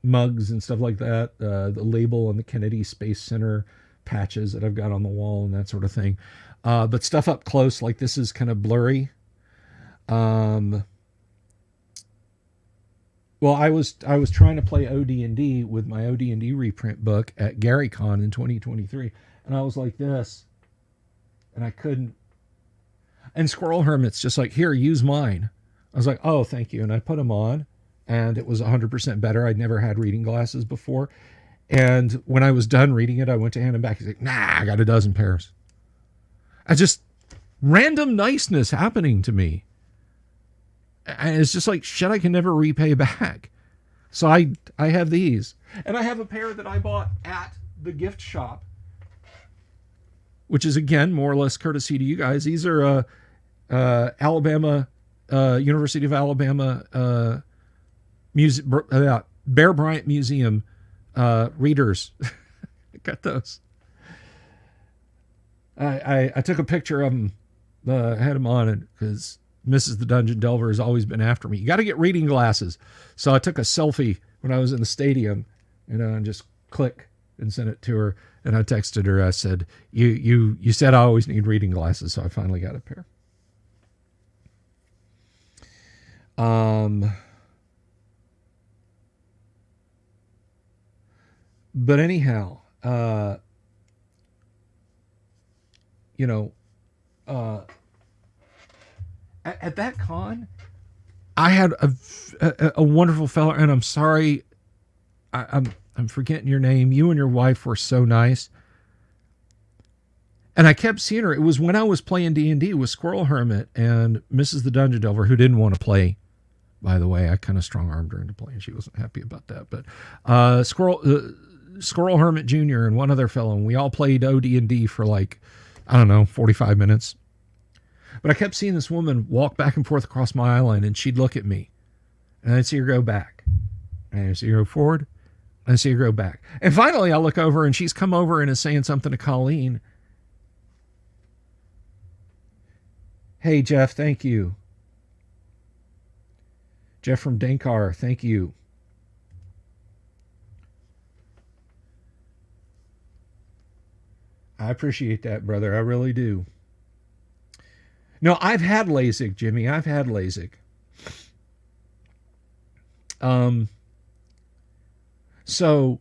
mugs and stuff like that, the label on the Kennedy Space Center patches that I've got on the wall and that sort of thing. But stuff up close, like this, is kind of blurry. Well, I was trying to play OD&D with my OD&D reprint book at GaryCon in 2023, and I was like this, and I couldn't. And Squirrel Hermit's just like, here, use mine. I was like, oh, thank you. And I put them on, and it was 100% better. I'd never had reading glasses before. And when I was done reading it, I went to hand him back. He's like, nah, I got a dozen pairs. I just, random niceness happening to me. And it's just like, shit, I can never repay back. So I have these. And I have a pair that I bought at the gift shop, which is, again, more or less courtesy to you guys. These are Alabama, University of Alabama Bear Bryant Museum readers. Got those. I took a picture of them, had them on it because Mrs. the Dungeon Delver has always been after me. You got to get reading glasses. So I took a selfie when I was in the stadium, and just click and sent it to her. And I texted her. I said, "You said I always need reading glasses, so I finally got a pair." But anyhow, at that con, I had a wonderful fella, and I'm sorry, I'm forgetting your name. You and your wife were so nice, and I kept seeing her. It was when I was playing D&D with Squirrel Hermit and Mrs. the Dungeon Delver, who didn't want to play. By the way, I kind of strong-armed her into playing. She wasn't happy about that, but Squirrel Hermit Jr. and one other fellow, and we all played OD&D for like, I don't know, 45 minutes. But I kept seeing this woman walk back and forth across my island, and she'd look at me, and I'd see her go back, and I'd see her go forward, and I'd see her go back. And finally, I look over, and she's come over and is saying something to Colleen. Hey, Jeff, thank you. Jeff from Dankar, thank you. I appreciate that, brother. I really do. No, I've had LASIK, Jimmy. I've had LASIK. Um, so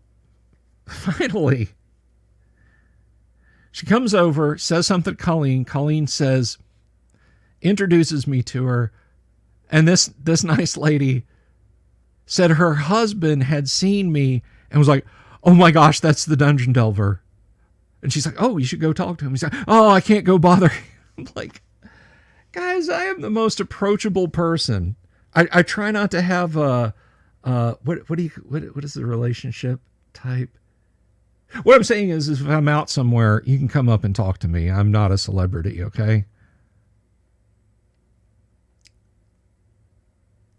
finally, she comes over, says something to Colleen. Colleen says, introduces me to her, and this nice lady said her husband had seen me and was like, "Oh my gosh, that's the Dungeon Delver." And she's like, "Oh, you should go talk to him." He's like, "Oh, I can't go bother." I'm like, guys, I am the most approachable person. I try not to have what is the relationship type? What I'm saying is if I'm out somewhere, you can come up and talk to me. I'm not a celebrity, okay?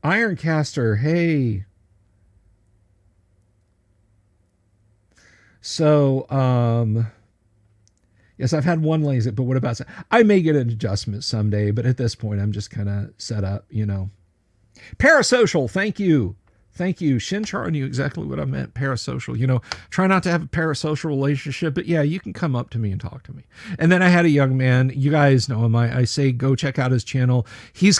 Ironcaster, hey. So, yes, I've had one LASIK, but what about, I may get an adjustment someday, but at this point, I'm just kind of set up, you know. Parasocial, thank you. Thank you. Shinchar knew exactly what I meant. Parasocial. You know, try not to have a parasocial relationship, but yeah, you can come up to me and talk to me. And then I had a young man, you guys know him. I say go check out his channel. He's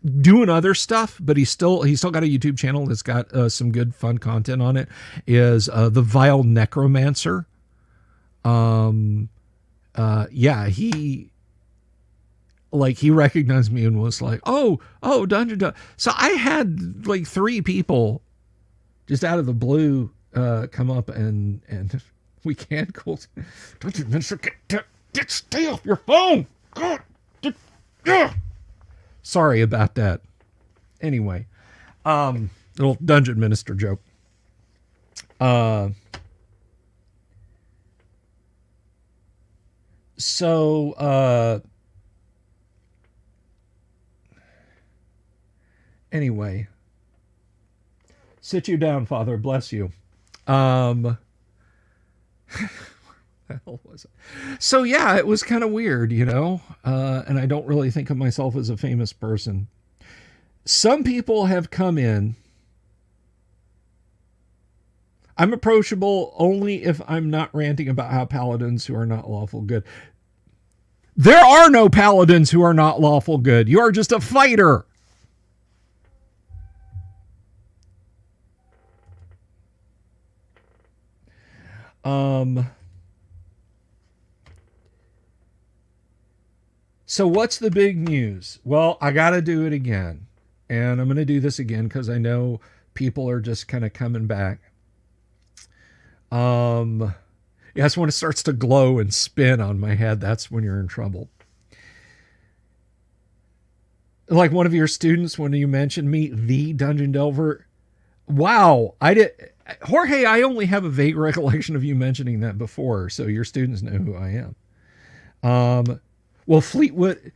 doing other stuff, but he's still got a YouTube channel that's got some good fun content on it. Is the Vile Necromancer. Yeah, he recognized me and was like, oh, Dungeon. So I had like 3 people just out of the blue come up and we can't call. Dungeon Minister, stay off your phone. God, sorry about that. Anyway, little Dungeon Minister joke. Anyway, sit you down, Father. Bless you. What the hell was it? So yeah, it was kind of weird, you know. And I don't really think of myself as a famous person. Some people have come in. I'm approachable only if I'm not ranting about how paladins who are not lawful good. There are no paladins who are not lawful good. You are just a fighter. So what's the big news? Well, I got to do it again. And I'm going to do this again because I know people are just kind of coming back. Yes, when it starts to glow and spin on my head, that's when you're in trouble. Like one of your students, when you mentioned me, the Dungeon Delver. Wow, Jorge, I only have a vague recollection of you mentioning that before, so your students know who I am. Well, Fleetwood.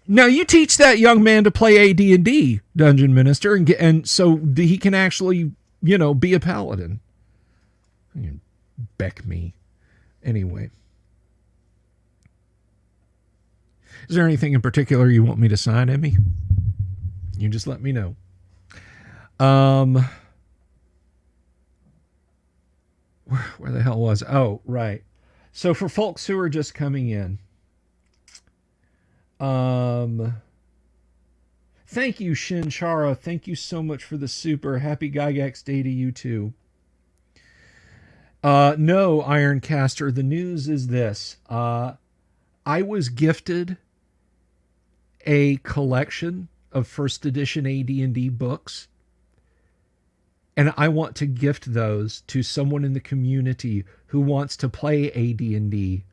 Now you teach that young man to play AD&D, Dungeon Minister, and so he can actually, you know, be a paladin. You beck me. Anyway. Is there anything in particular you want me to sign, Emmy? You just let me know. Where the hell was? Oh, right. So for folks who are just coming in, thank you, Shinchara. Thank you so much for the super. Happy Gygax Day to you too. No, Ironcaster. The news is this. I was gifted a collection of first edition AD&D books. And I want to gift those to someone in the community who wants to play AD&D,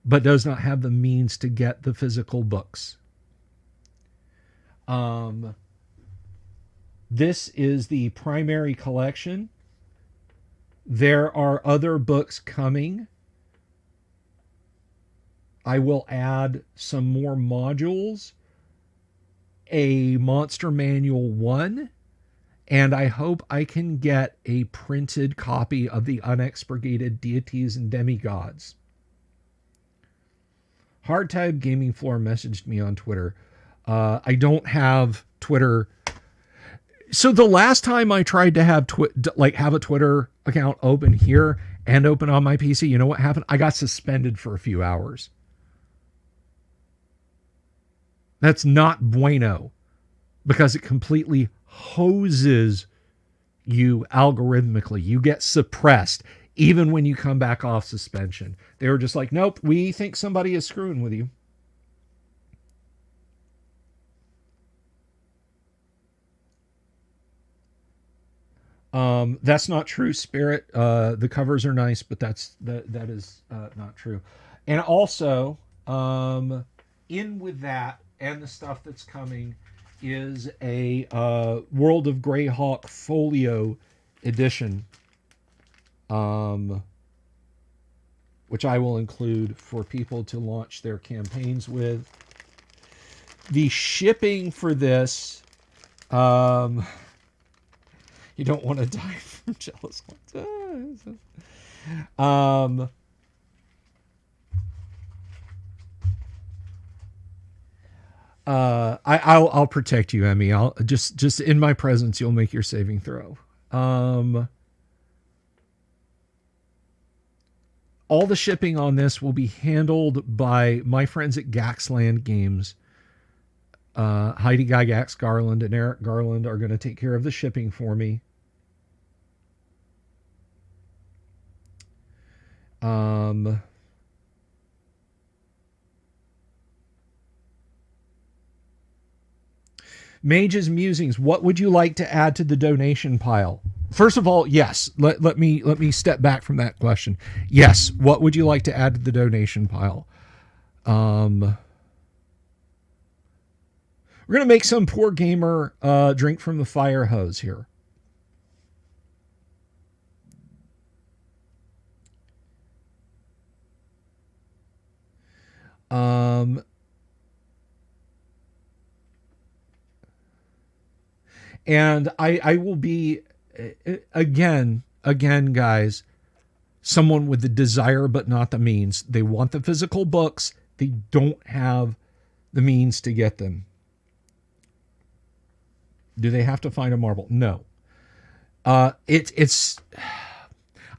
but does not have the means to get the physical books. This is the primary collection. There are other books coming. I will add some more modules, a Monster Manual 1, and I hope I can get a printed copy of the Unexpurgated Deities and Demigods. Hardtype Gaming Floor messaged me on Twitter. I don't have Twitter. So the last time I tried to have have a Twitter account open here and open on my PC, you know what happened? I got suspended for a few hours. That's not bueno because it completely hoses you algorithmically. You get suppressed even when you come back off suspension. They were just like, nope, we think somebody is screwing with you. That's not true, Spirit. The covers are nice, but that is not true. And also, in with that and the stuff that's coming is a World of Greyhawk folio edition, which I will include for people to launch their campaigns with. The shipping for this, you don't want to die from jealous ones. I'll protect you, Emmy. I'll just in my presence, you'll make your saving throw. All the shipping on this will be handled by my friends at Gaxland Games. Heidi Gygax Garland and Eric Garland are going to take care of the shipping for me. Mage's Musings. What would you like to add to the donation pile? First of all, yes. Let me step back from that question. Yes. What would you like to add to the donation pile? We're gonna make some poor gamer drink from the fire hose here. And I will be again, guys, someone with the desire but not the means. They want the physical books. They don't have the means to get them. Do they have to find a marble? No. It's.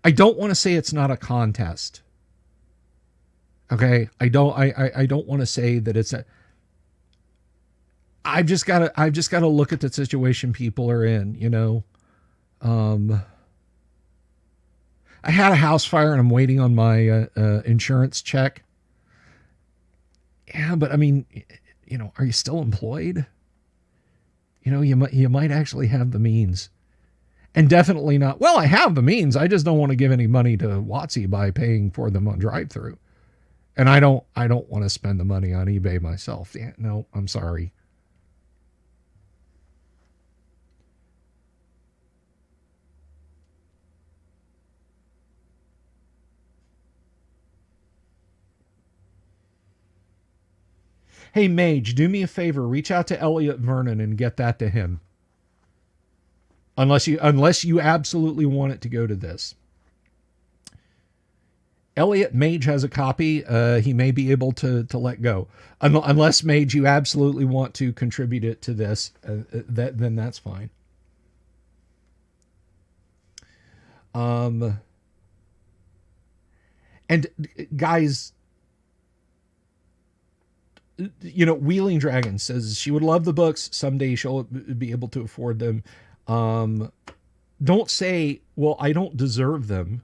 I don't want to say it's not a contest. Okay, I don't want to say that it's a. I've just got to look at the situation people are in. You know, I had a house fire and I'm waiting on my insurance check. Yeah, but I mean, you know, are you still employed? You know, you might actually have the means. And definitely not, well, I have the means. I just don't want to give any money to WotC by paying for them on drive-through. And I don't want to spend the money on eBay myself. Yeah, no, I'm sorry. Hey, Mage, do me a favor. Reach out to Elliot Vernon and get that to him. Unless you absolutely want it to go to this. Elliot, Mage has a copy. He may be able to let go. Unless, Mage, you absolutely want to contribute it to this, then that's fine. And guys, you know, Wheeling Dragon says she would love the books. Someday she'll be able to afford them. Don't say, well, I don't deserve them.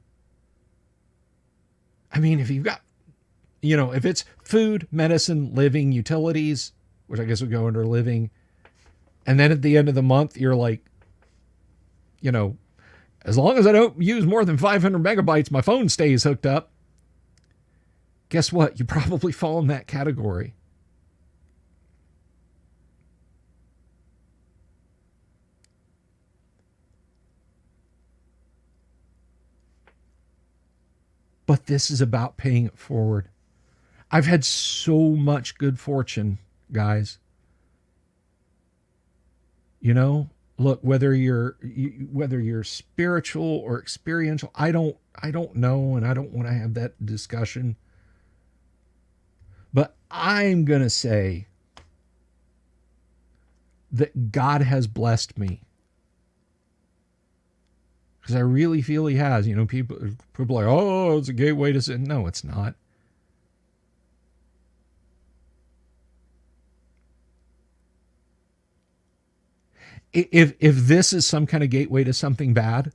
I mean, if you've got, you know, if it's food, medicine, living, utilities, which I guess would go under living, and then at the end of the month, you're like, you know, as long as I don't use more than 500 megabytes, my phone stays hooked up. Guess what? You probably fall in that category. But this is about paying it forward. I've had so much good fortune, guys. You know, look, whether you're spiritual or experiential, I don't know, and I don't want to have that discussion. But I'm going to say that God has blessed me. Because I really feel he has. You know, people are like, oh, it's a gateway to sin. No, it's not. If this is some kind of gateway to something bad,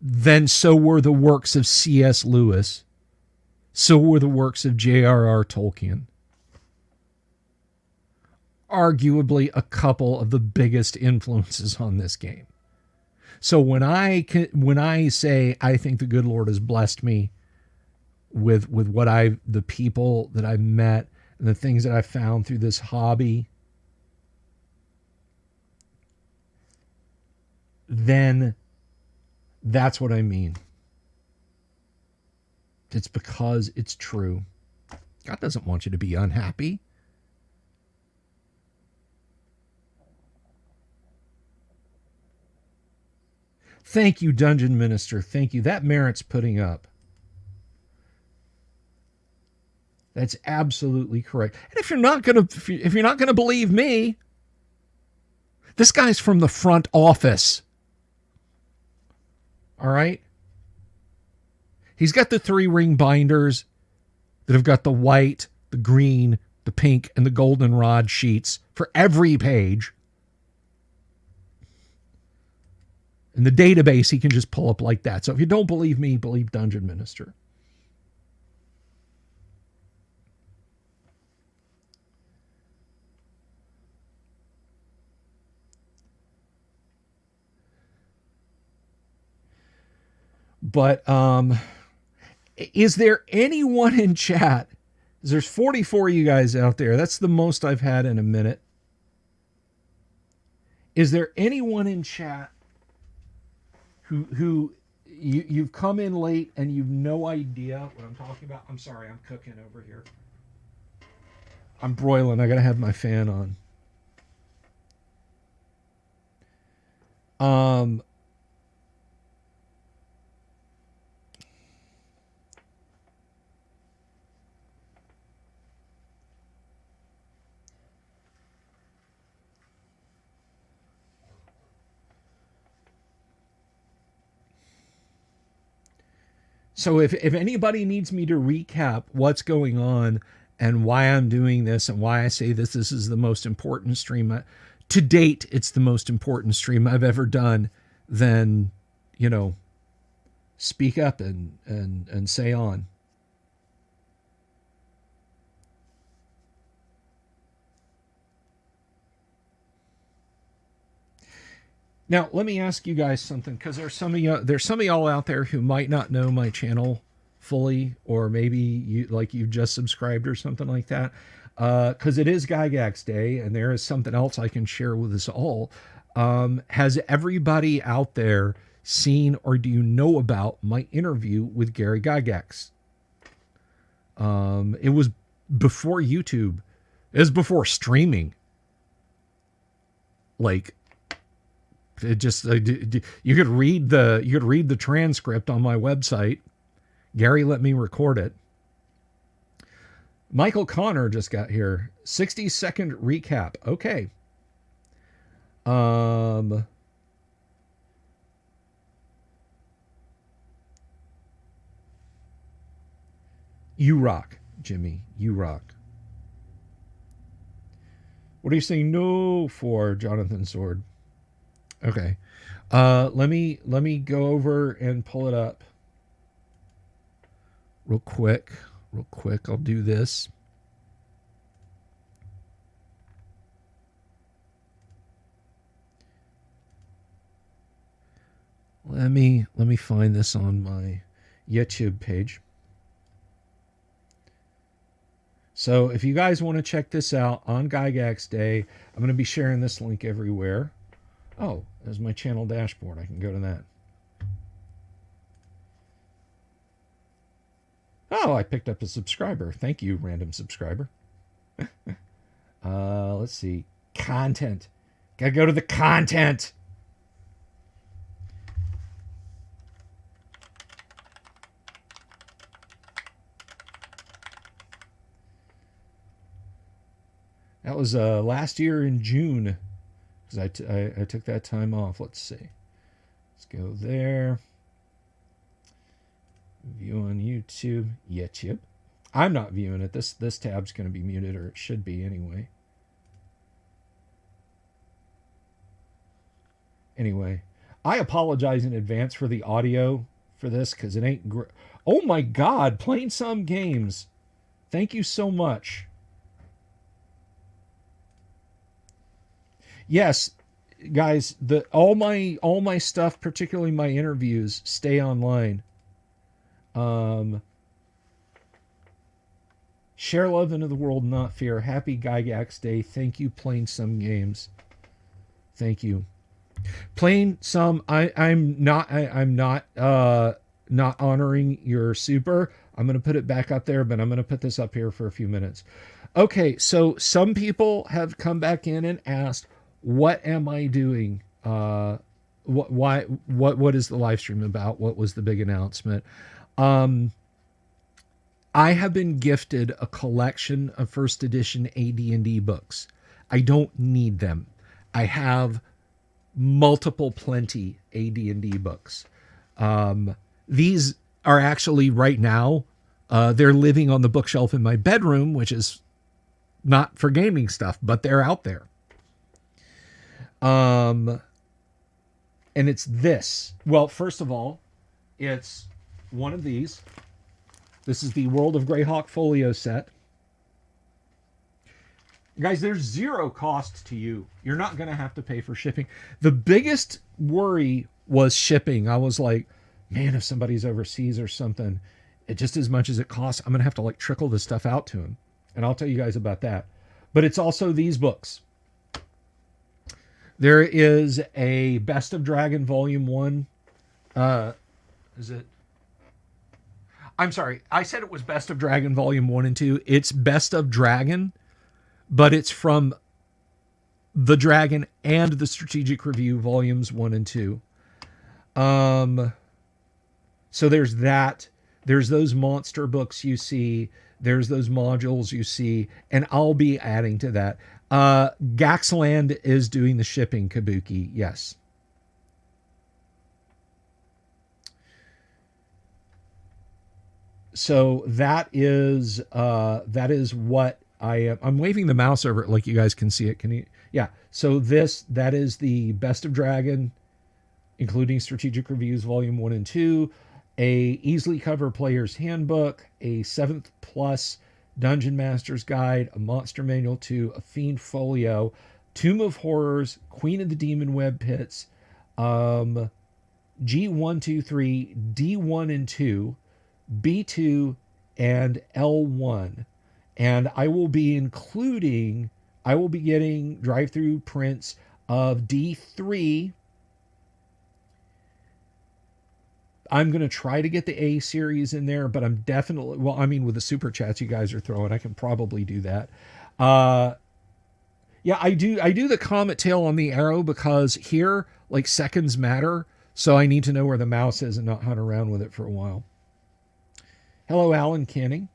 then so were the works of C.S. Lewis. So were the works of J.R.R. Tolkien. Arguably a couple of the biggest influences on this game. So when I say I think the good Lord has blessed me with the people that I've met and the things that I've found through this hobby, then that's what I mean. It's because it's true. God doesn't want you to be unhappy. Thank you, Dungeon Minister. Thank you. That merits putting up. That's absolutely correct. And if you're not gonna believe me, this guy's from the front office. All right. He's got the 3-ring binders that have got the white, the green, the pink, and the goldenrod sheets for every page. In the database, he can just pull up like that. So if you don't believe me, believe Dungeon Minister. But is there anyone in chat? There's 44 of you guys out there. That's the most I've had in a minute. Is there anyone in chat who you've come in late and you've no idea what I'm talking about? I'm sorry, I'm cooking over here. I'm broiling. I gotta have my fan on. So if anybody needs me to recap what's going on and why I'm doing this and why I say this is the most important stream to date, it's the most important stream I've ever done, then, speak up and say on. Now, let me ask you guys something, because there's some of y'all out there who might not know my channel fully, or maybe you've just subscribed or something like that. Because it is Gygax Day, and there is something else I can share with us all. Has everybody out there seen or do you know about my interview with Gary Gygax? It was before YouTube. It was before streaming. Like, it just you could read the transcript on my website. Gary let me record it. Michael Connor just got here. 60-second recap. Okay. You rock, Jimmy. You rock. What are you saying no for, Jonathan Sword? Okay. Let me go over and pull it up real quick. I'll do this. Let me find this on my YouTube page. So if you guys want to check this out on Gygax Day, I'm going to be sharing this link everywhere. Oh, there's my channel dashboard. I can go to that. Oh, I picked up a subscriber. Thank you, random subscriber. Let's see. Content. Gotta go to the content. That was last year in June, because I took that time off. Let's see. Let's go there. View on YouTube. YouTube. I'm not viewing it. This tab's going to be muted, or it should be anyway. Anyway, I apologize in advance for the audio for this because it ain't. Oh my God, playing some games. Thank you so much. Yes, guys, the all my stuff, particularly my interviews, stay online. Um, Share love into the world, not fear. Happy Gygax Day. Thank you, playing some games. Thank you. Playing some. I'm not honoring your super. I'm gonna put it back up there, but I'm gonna put this up here for a few minutes. Okay, so some people have come back in and asked, "What am I doing? What is the live stream about? What was the big announcement?" Um, I have been gifted a collection of first edition AD&D books. I don't need them. I have multiple plenty AD&D books. These are actually right now, they're living on the bookshelf in my bedroom, which is not for gaming stuff, but they're out there. And it's this. Well, first of all, it's one of these. This is the World of Greyhawk folio set. Guys, there's zero cost to you. You're not going to have to pay for shipping. The biggest worry was shipping. I was like, man, if somebody's overseas or something, it just as much as it costs, I'm going to have to like trickle this stuff out to them. And I'll tell you guys about that. But it's also these books. There is a Best of Dragon Volume 1. Is it? I'm sorry. I said it was Best of Dragon Volume 1 and 2. It's Best of Dragon, but it's from The Dragon and the Strategic Review Volumes 1 and 2. So there's that. There's those monster books you see. There's those modules you see. And I'll be adding to that. Gaxland is doing the shipping, Kabuki. Yes. So that is what I am. I'm waving the mouse over it like you guys can see it. Can you? Yeah. So that is the Best of Dragon, including Strategic Reviews Volume 1 and 2, a easily cover player's handbook, a 7th plus Dungeon Master's Guide, a Monster Manual 2, a Fiend Folio, Tomb of Horrors, Queen of the Demon Web Pits, G123, D1 and 2, B2, and L1. And I will be getting drive-through prints of D3. I'm going to try to get the A series in there, but I'm definitely, well, I mean, with the super chats you guys are throwing, I can probably do that. Yeah, I do the Comet Tail on the arrow because here, like, seconds matter. So I need to know where the mouse is and not hunt around with it for a while. Hello, Alan Canning.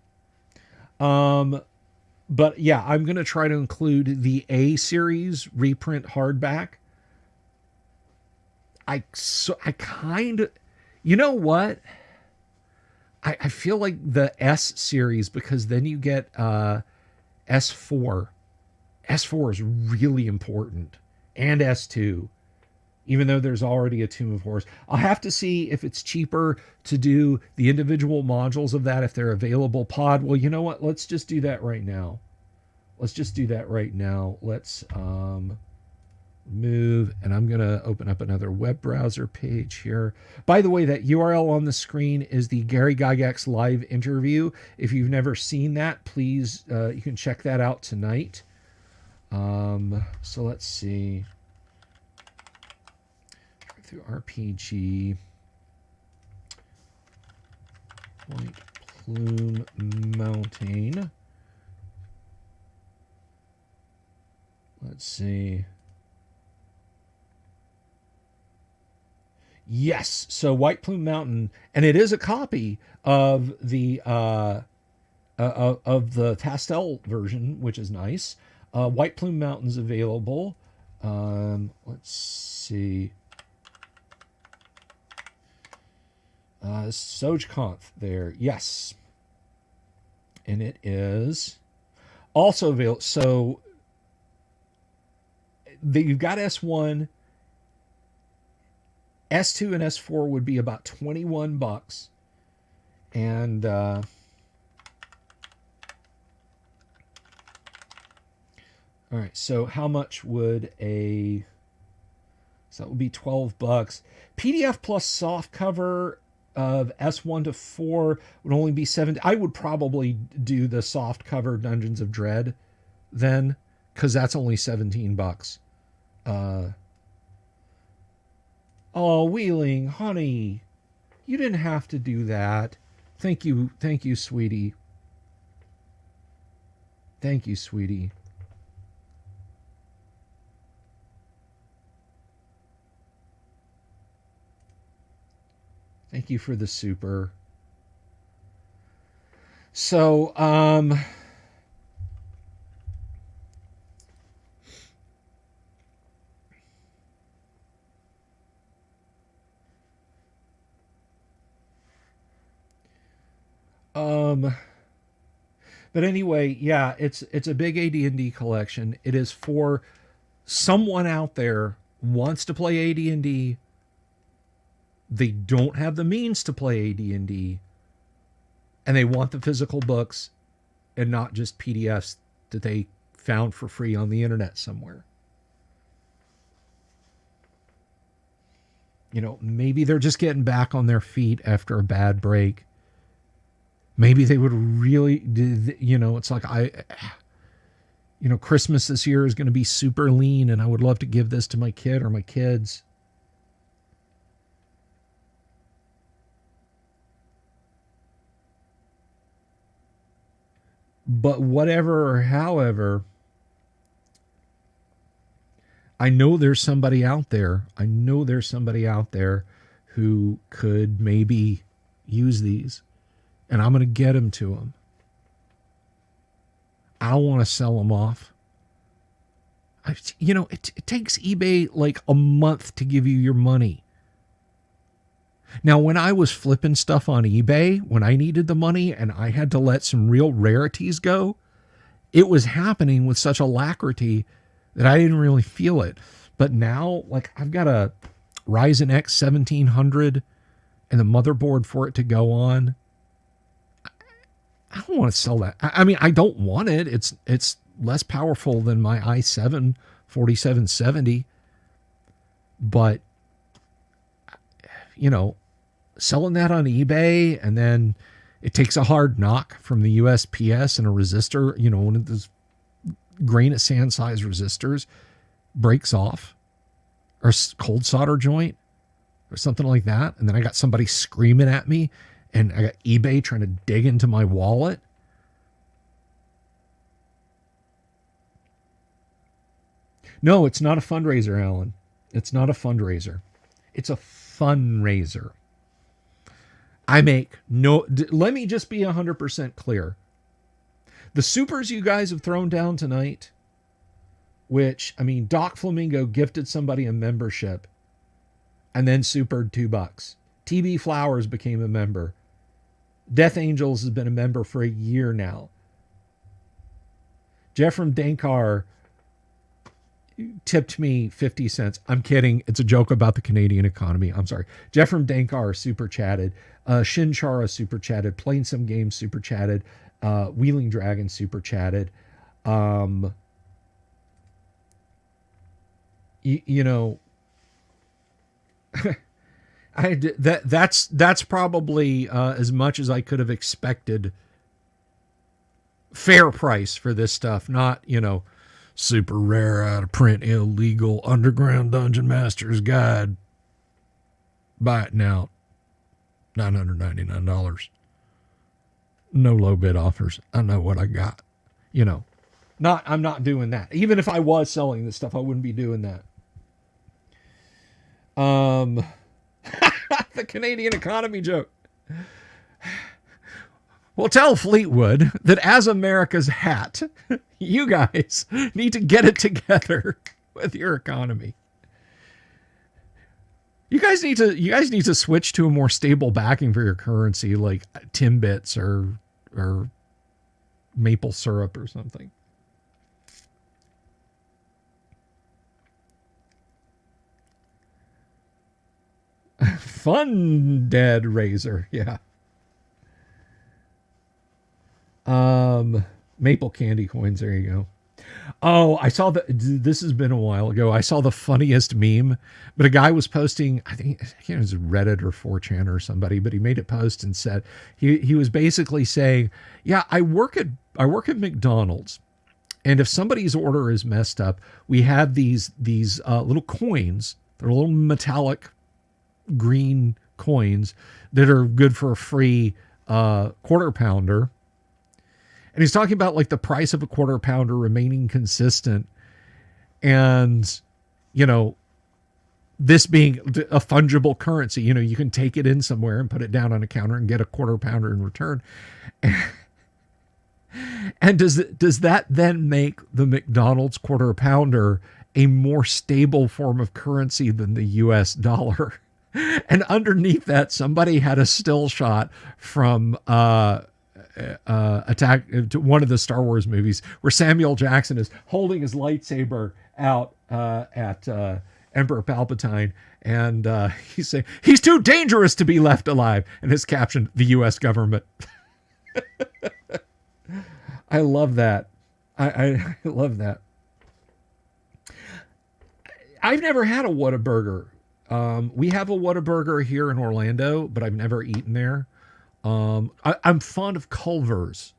But yeah, I'm going to try to include the A series reprint hardback. I kind of, you know what? I feel like the S series, because then you get S4. S4 is really important. And S2. Even though there's already a Tomb of Horrors. I'll have to see if it's cheaper to do the individual modules of that, if they're available pod. Well, you know what? Let's just do that right now. Let's move, and I'm going to open up another web browser page here. By the way, that URL on the screen is the Gary Gygax live interview. If you've never seen that, please, you can check that out tonight. So let's see. Through RPG, White Plume Mountain. Let's see. Yes, so White Plume Mountain, and it is a copy of the pastel version, which is nice. White Plume Mountain's available. Let's see. SojConf there, yes, and it is also available. So you've got S1. S2 and S4 would be about $21. And all right, so how much would a, so that would be $12. PDF plus soft cover of S1 to 4 would only be 7. I would probably do the soft cover Dungeons of Dread then, because that's only $17. Oh, Wheeling, honey, you didn't have to do that. Thank you, sweetie. Thank you, sweetie. Thank you for the super. So, but anyway, yeah, it's a big AD&D collection. It is for someone out there wants to play AD&D. They don't have the means to play AD&D, and they want the physical books and not just PDFs that they found for free on the internet somewhere. You know, maybe they're just getting back on their feet after a bad break. Maybe they would really, you know, it's like Christmas this year is going to be super lean and I would love to give this to my kid or my kids. But whatever or however, I know there's somebody out there. Who could maybe use these. And I'm going to get them to them. I don't want to sell them off. It takes eBay like a month to give you your money. Now, when I was flipping stuff on eBay, when I needed the money and I had to let some real rarities go, it was happening with such alacrity that I didn't really feel it. But now, like, I've got a Ryzen X 1700 and the motherboard for it to go on. I don't want to sell that. I mean, I don't want it. It's less powerful than my i7 4770. But, selling that on eBay, and then it takes a hard knock from the USPS and a resistor, one of those grain of sand size resistors breaks off, or cold solder joint or something like that. And then I got somebody screaming at me, and I got eBay trying to dig into my wallet. No, it's not a fundraiser, Alan. It's not a fundraiser. It's a fundraiser. I make no, let me just be 100% clear. The supers you guys have thrown down tonight, which, I mean, Doc Flamingo gifted somebody a membership and then supered $2. TB Flowers became a member. Death Angels has been a member for a year now. Jeff from Dankar tipped me 50 cents. I'm kidding. It's a joke about the Canadian economy. I'm sorry. Jeff from Dankar super chatted. Shinchara super chatted. Playing Some Games super chatted. Wheeling Dragon super chatted. That's probably as much as I could have expected. Fair price for this stuff, not, super rare, out of print, illegal Underground Dungeon Master's Guide. Buy it now. $999. No low bid offers. I know what I got. I'm not doing that. Even if I was selling this stuff, I wouldn't be doing that. The Canadian economy joke. Well, tell Fleetwood that as America's hat, you guys need to get it together with your economy. You guys need to switch to a more stable backing for your currency, like Timbits or maple syrup or something. Fun dead razor. Yeah. Maple candy coins. There you go. Oh, I saw this has been a while ago. I saw the funniest meme, but a guy was posting, I think it was Reddit or 4chan or somebody, but he made a post and said, he was basically saying, yeah, I work at McDonald's. And if somebody's order is messed up, we have these little coins. They're little metallic green coins that are good for a free quarter pounder. And he's talking about like the price of a quarter pounder remaining consistent. And, you know, this being a fungible currency, you know, you can take it in somewhere and put it down on a counter and get a quarter pounder in return. And does that then make the McDonald's quarter pounder a more stable form of currency than the US dollar? And underneath that, somebody had a still shot from Attack to one of the Star Wars movies where Samuel Jackson is holding his lightsaber out at Emperor Palpatine, and he's saying he's too dangerous to be left alive, and his caption, the U.S. government. I love that. I love that. I've never had a Whataburger. We have a Whataburger here in Orlando, but I've never eaten there. I'm fond of Culver's.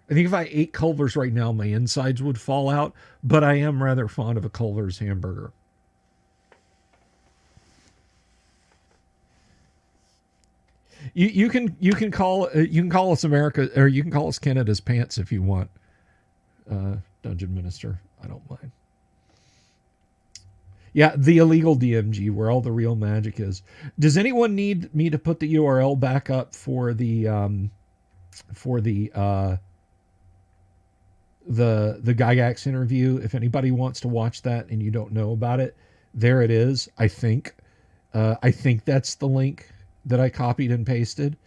I think if I ate Culver's right now, my insides would fall out, but I am rather fond of a Culver's hamburger. You can call us America, or you can call us Canada's pants if you want. Dungeon Minister, I don't mind. Yeah, the illegal DMG, where all the real magic is. Does anyone need me to put the URL back up for the Gygax interview? If anybody wants to watch that and you don't know about it, there it is. I think that's the link that I copied and pasted.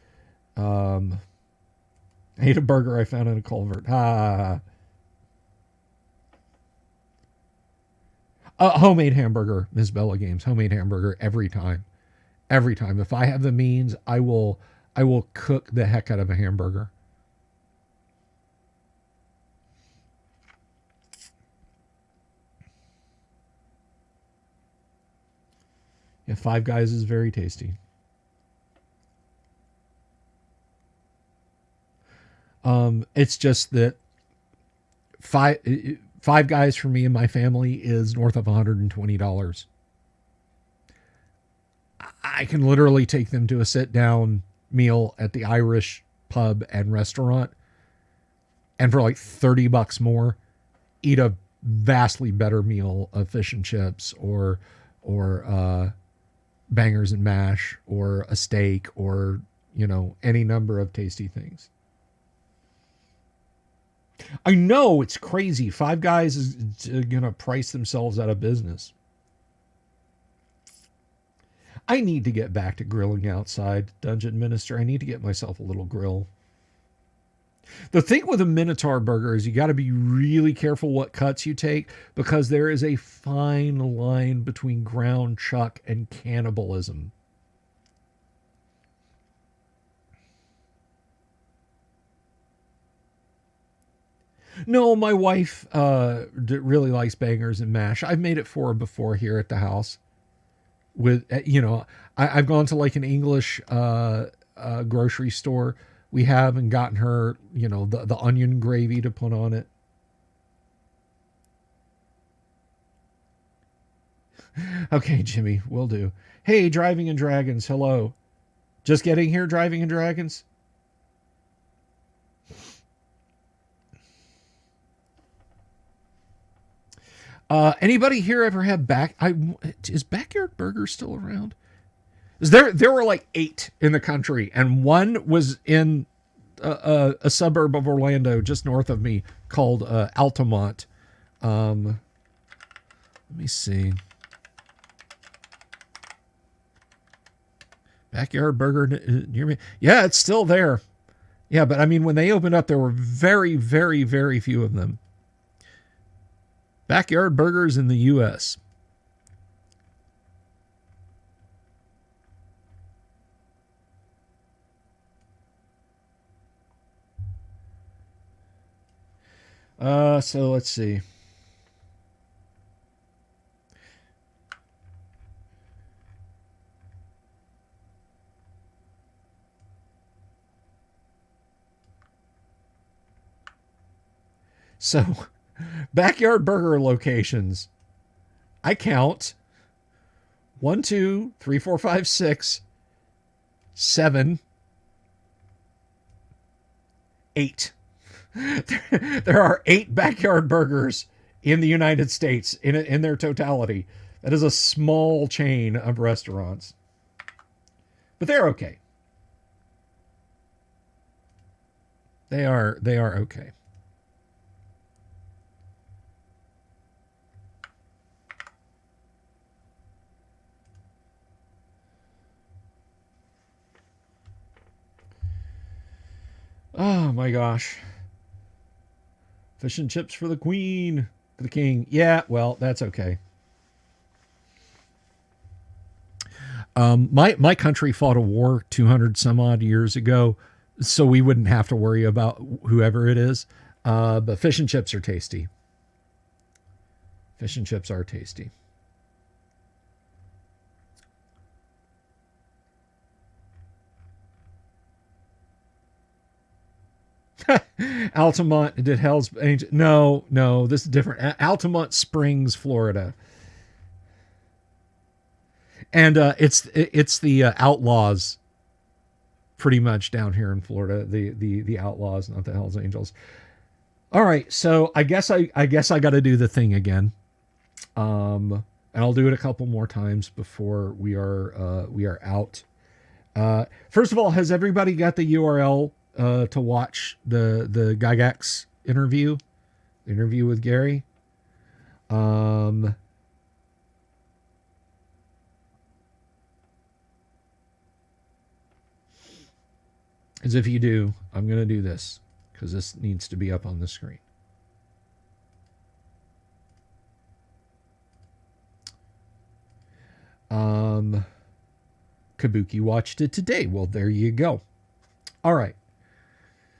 I ate a burger I found in a culvert. Homemade hamburger, Ms. Bella Games. Homemade hamburger every time. Every time. If I have the means, I will cook the heck out of a hamburger. Yeah, Five Guys is very tasty. It's just that Five Guys for me and my family is north of $120. I can literally take them to a sit-down meal at the Irish pub and restaurant, and for like $30 more, eat a vastly better meal of fish and chips or bangers and mash or a steak or, you know, any number of tasty things. I know it's crazy. Five Guys is going to price themselves out of business. I need to get back to grilling outside, Dungeon Minister. I need to get myself a little grill. The thing with a Minotaur burger is you got to be really careful what cuts you take, because there is a fine line between ground chuck and cannibalism. No, my wife really likes bangers and mash. I've made it for her before here at the house. With I've gone to like an English grocery store we have and gotten her, the onion gravy to put on it. Okay, Jimmy, will do. Hey, Driving and Dragons, hello. Just getting here, Driving and Dragons? Anybody here ever had is Backyard Burger still around? There were like 8 in the country, and one was in a suburb of Orlando just north of me called Altamont. Let me see. Backyard Burger near me. Yeah, it's still there. Yeah, but I mean, when they opened up, there were very, very, very few of them. Backyard Burgers in the U.S. So let's see. So, backyard burger locations. I count 1, 2, 3, 4, 5, 6, 7, 8. There are 8 backyard burgers in the United States in their totality. That is a small chain of restaurants, but they're okay. They are okay. Oh my gosh. Fish and chips for the queen, for the king. Yeah, well, that's okay. My country fought a war 200 some odd years ago, so we wouldn't have to worry about whoever it is. But fish and chips are tasty. Fish and chips are tasty. Altamont did Hell's Angel. No, no, this is different. Altamont Springs, Florida, and it's the Outlaws, pretty much down here in Florida. The Outlaws, not the Hell's Angels. All right, so I guess I got to do the thing again, and I'll do it a couple more times before we are out. First of all, has everybody got the URL to watch the Gygax interview? The interview with Gary. As if you do, I'm going to do this because this needs to be up on the screen. Kabuki watched it today. Well, there you go. All right.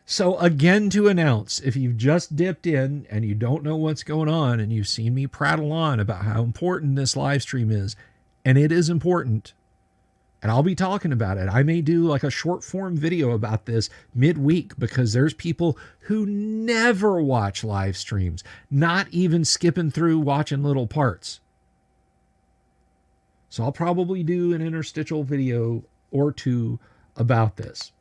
So again, to announce, if you've just dipped in and you don't know what's going on and you've seen me prattle on about how important this live stream is, and it is important, and I'll be talking about it. I may do like a short form video about this midweek because there's people who never watch live streams, not even skipping through watching little parts. So I'll probably do an interstitial video or two about this.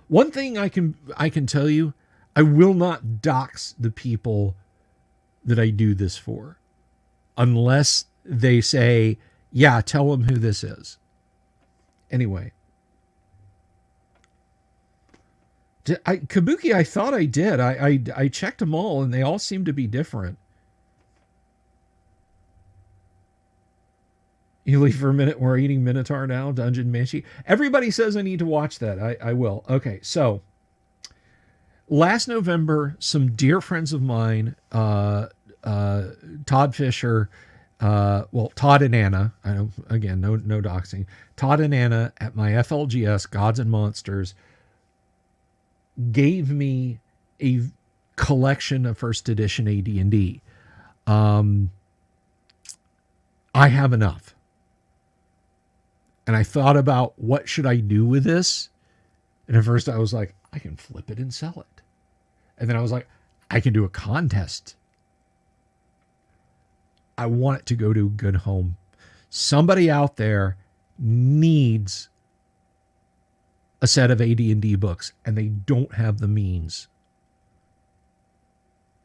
One thing I can tell you, I will not dox the people that I do this for, unless they say, "Yeah, tell them who this is." Anyway, Kabuki, I thought I did. I checked them all, and they all seem to be different. You leave for a minute. We're eating Minotaur now. Dungeon Banshee. Everybody says I need to watch that. I will. Okay, so last November, some dear friends of mine, Todd Fisher, Todd and Anna. I don't, again, no doxing. Todd and Anna at my FLGS Gods and Monsters gave me a collection of first edition AD&D. I have enough. And I thought about what should I do with this? And at first I was like, I can flip it and sell it. And then I was like, I can do a contest. I want it to go to a good home. Somebody out there needs a set of AD&D books and they don't have the means.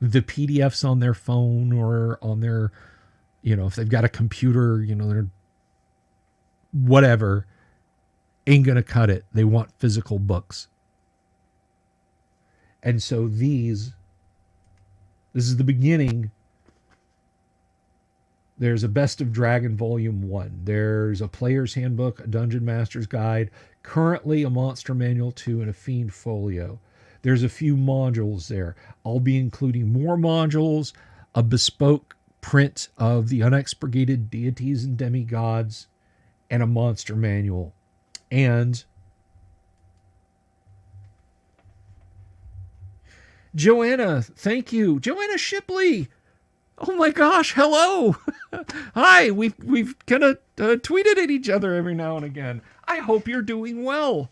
The PDFs on their phone or on their, if they've got a computer, they're whatever, ain't gonna cut it. They want physical books. And so this is the beginning. There's a Best of Dragon Volume 1. There's a Player's Handbook, a Dungeon Master's Guide, currently a Monster Manual 2, and a Fiend Folio. There's a few modules there. I'll be including more modules, a bespoke print of the unexpurgated deities and demigods, and a monster manual. And Joanna, thank you. Joanna Shipley. Oh my gosh, hello. Hi, we've kind of tweeted at each other every now and again. I hope you're doing well.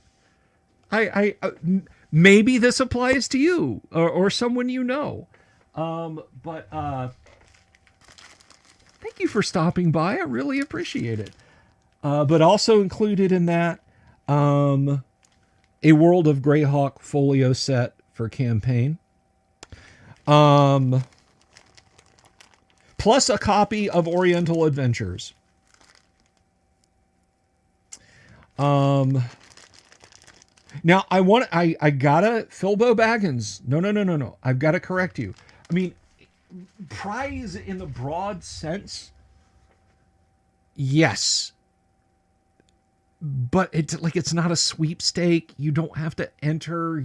Maybe this applies to you or someone you know. But thank you for stopping by. I really appreciate it. But also included in that, a World of Greyhawk folio set for campaign. Plus a copy of Oriental Adventures. Now I gotta, Philbo Baggins. No. I've got to correct you. I mean, prize in the broad sense, yes. But it's not a sweepstake. You don't have to enter.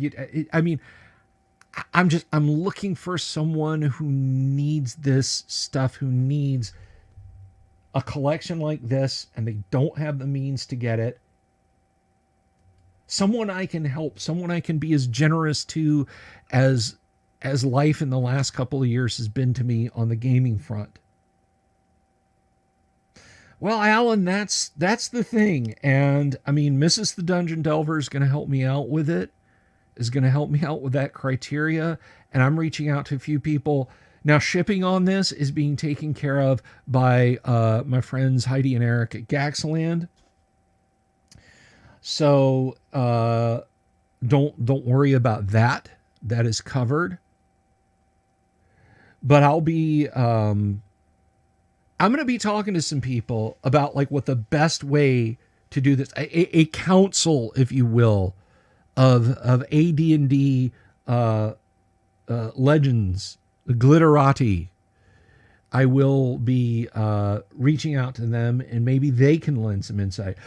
I'm looking for someone who needs this stuff, who needs a collection like this, and they don't have the means to get it. Someone I can help, someone I can be as generous to as life in the last couple of years has been to me on the gaming front. Well, Alan, that's the thing. And I mean, Mrs. the Dungeon Delver is going to help me out with it, is going to help me out with that criteria. And I'm reaching out to a few people. Now, shipping on this is being taken care of by my friends Heidi and Eric at Gaxland. So don't worry about that. That is covered. But I'm going to be talking to some people about like what the best way to do this, a council, if you will, of AD&D legends, the glitterati. I will be reaching out to them, and maybe they can lend some insight.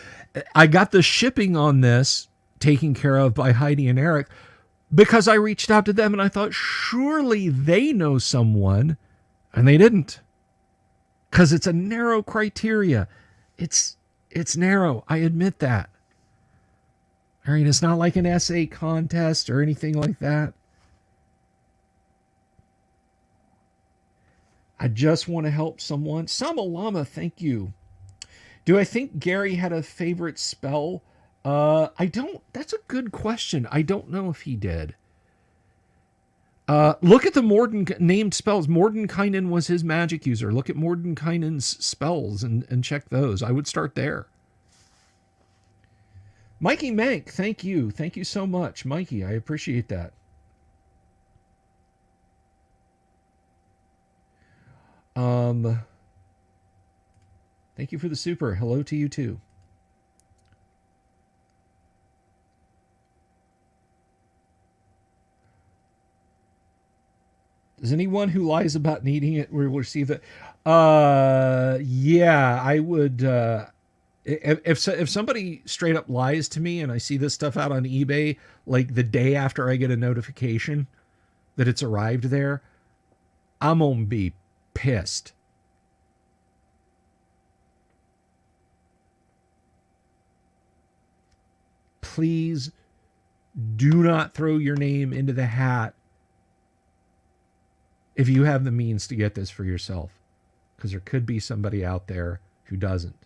I got the shipping on this taken care of by Heidi and Eric because I reached out to them and I thought surely they know someone, and they didn't. Because it's a narrow criteria. It's narrow. I admit that. I mean, it's not like an essay contest or anything like that. I just want to help someone. Samalama, thank you. Do I think Gary had a favorite spell? I don't. That's a good question. I don't know if he did. Look at the Morden named spells. Mordenkainen was his magic user. Look at Mordenkainen's spells and check those. I would start there. Mikey Mank, thank you. Thank you so much, Mikey. I appreciate that. Thank you for the super. Hello to you too. Does anyone who lies about needing it will receive it? Yeah, I would. If somebody straight up lies to me and I see this stuff out on eBay, like the day after I get a notification that it's arrived there, I'm gonna be pissed. Please do not throw your name into the hat if you have the means to get this for yourself, because there could be somebody out there who doesn't.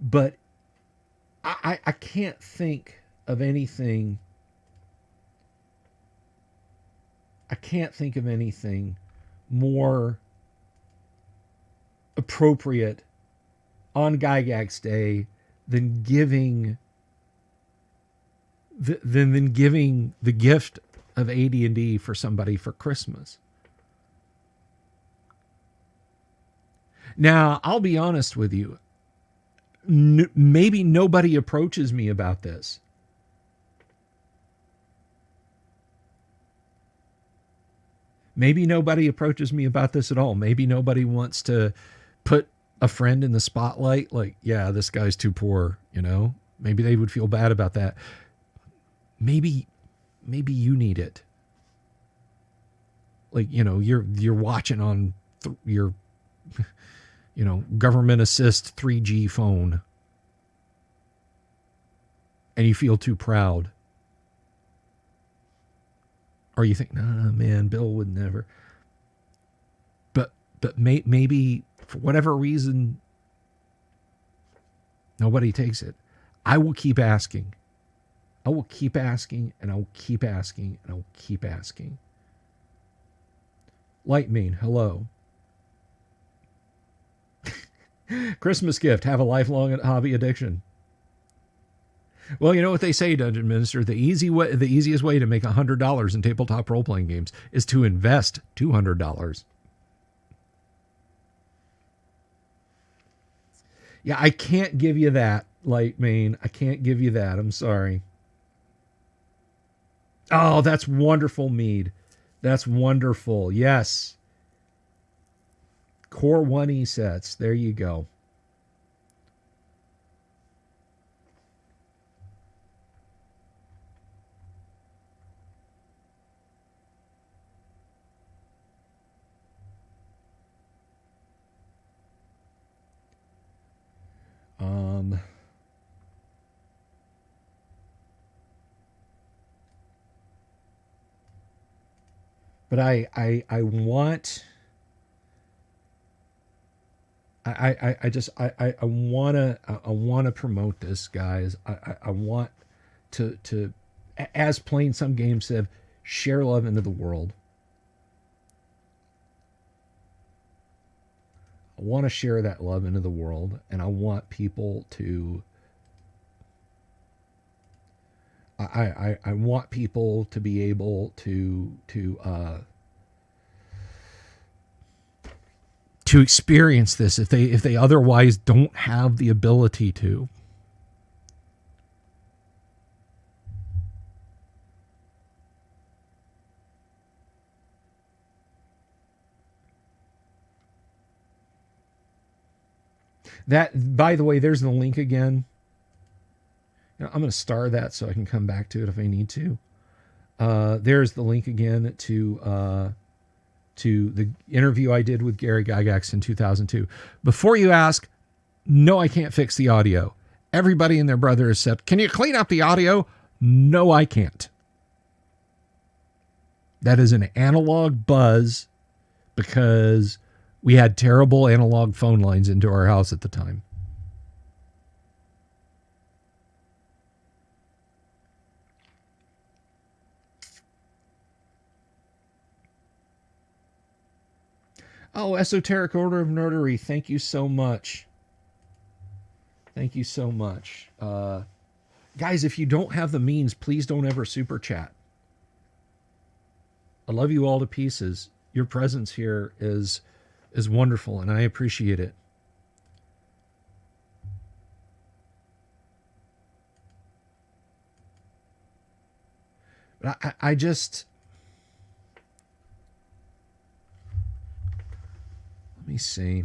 But I can't think of anything. I can't think of anything more appropriate on Gygax Day than giving the gift of AD&D for somebody for Christmas. Now, I'll be honest with you. Maybe nobody approaches me about this. Maybe nobody approaches me about this at all. Maybe nobody wants to put a friend in the spotlight. Like, yeah, this guy's too poor, you know? Maybe they would feel bad about that. Maybe you need it. Like, you know, you're watching on your, you know, government assist 3G phone. and you feel too proud. Or you think, nah, man, Bill would never. But maybe for whatever reason, nobody takes it. I will keep asking. I will keep asking, and I will keep asking, and I will keep asking. Lightmean, hello. Christmas gift, have a lifelong hobby addiction. Well, you know what they say, Dungeon Minister. The easiest way to make $100 in tabletop role-playing games is to invest $200. Yeah, I can't give you that, Lightmane. I can't give you that. I'm sorry. Oh, that's wonderful, Mead. That's wonderful. Yes. Core 1E sets. There you go. But I want I wanna promote this, guys. I want to as playing some games have share love into the world. I want to share that love into the world, and I want people to I want people to be able to experience this if they otherwise don't have the ability to. That, by the way, there's the link again. You know, I'm going to star that so I can come back to it if I need to. There's the link again to the interview I did with Gary Gygax in 2002. Before you ask, no, I can't fix the audio. Everybody and their brother has said, can you clean up the audio? No, I can't. That is an analog buzz because we had terrible analog phone lines into our house at the time. Oh, Esoteric Order of Nerdery, thank you so much. Thank you so much. Guys, if you don't have the means, please don't ever super chat. I love you all to pieces. Your presence here is wonderful, and I appreciate it. But I just... Let me see.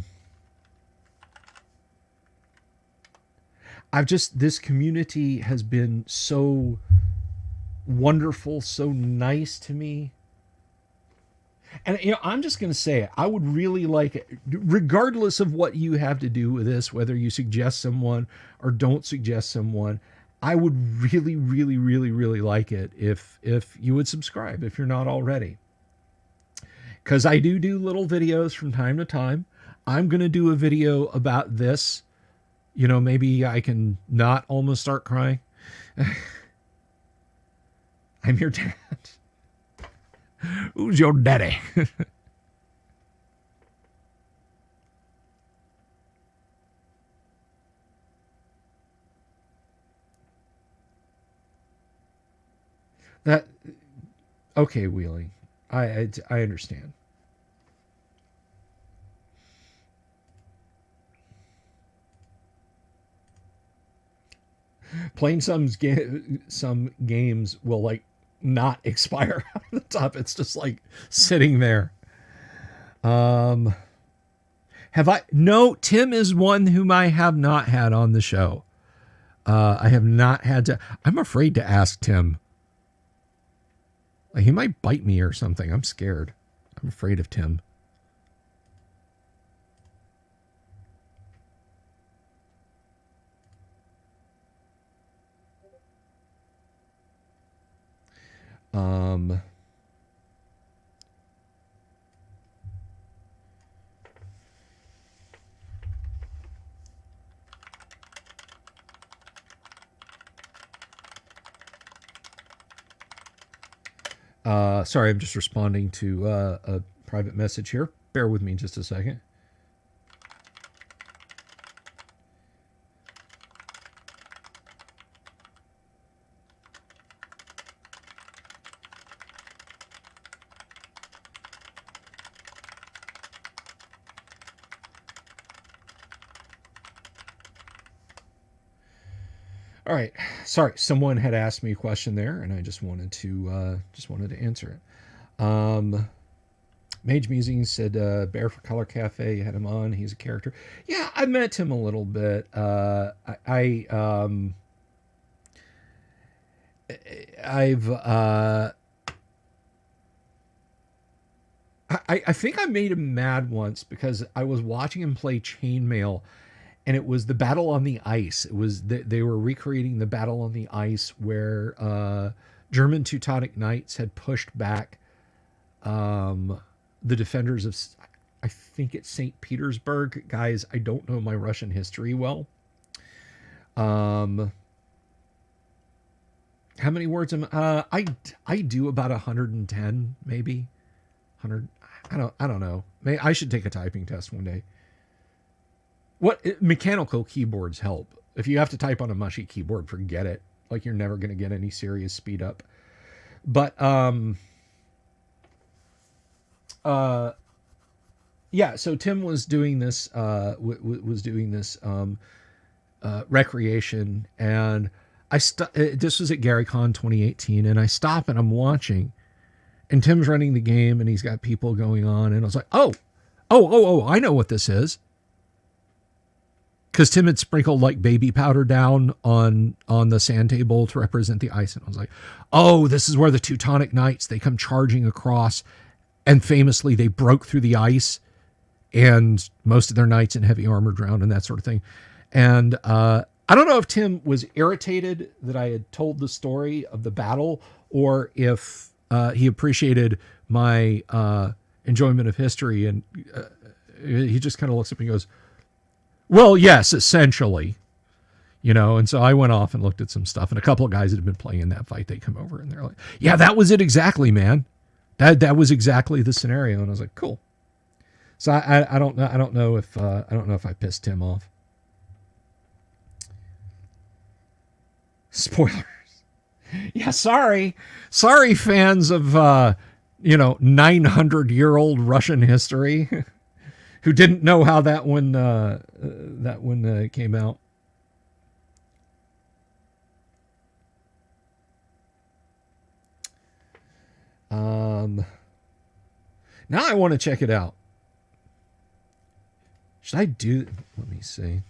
This community has been so wonderful, so nice to me. And, you know, I'm just going to say it. I would really like it, regardless of what you have to do with this, whether you suggest someone or don't suggest someone, I would really, really, really, really like it if you would subscribe, if you're not already. Because I do little videos from time to time. I'm going to do a video about this. You know, maybe I can not almost start crying. I'm your dad. Who's your daddy? That, okay, Wheelie. I understand. Playing some games will like not expire out of the top. It's just like sitting there. Have I? No, Tim is one whom I have not had on the show. I have not had to. I'm afraid to ask Tim. Like, he might bite me or something. I'm scared. I'm afraid of Tim. Um, sorry, I'm just responding to a private message here. Bear with me just a second. All right, sorry. Someone had asked me a question there, and I just wanted to answer it. Mage Musing said Bear for Color Cafe. You had him on. He's a character. Yeah, I met him a little bit. I've I think I made him mad once because I was watching him play Chainmail, and it was the battle on the ice. It was they were recreating the battle on the ice where German Teutonic Knights had pushed back the defenders of, I think it's St. Petersburg. Guys, I don't know my Russian history well. How many words am I do about 110 maybe 100. I don't know. I should take a typing test one day. What mechanical keyboards help? If you have to type on a mushy keyboard, forget it. Like you're never going to get any serious speed up. But yeah. So Tim was doing this recreation, and this was at GaryCon 2018, and I stop and I'm watching, and Tim's running the game, and he's got people going on, and I was like, oh, I know what this is. Because Tim had sprinkled like baby powder down on the sand table to represent the ice. And I was like, oh, this is where the Teutonic Knights, they come charging across. And famously, they broke through the ice. And most of their knights in heavy armor drowned and that sort of thing. And I don't know if Tim was irritated that I had told the story of the battle, or if he appreciated my enjoyment of history. And he just kind of looks up and goes, well, yes, essentially, and so I went off and looked at some stuff, and a couple of guys that had been playing that fight, they come over and they're like, yeah, that was it exactly, man. That was exactly the scenario. And I was like, cool. So I don't know if I pissed Tim off. Spoilers. Yeah. Sorry, fans of, 900-year-old Russian history. Who didn't know how that one came out. Now I want to check it out. Should I do? Let me see.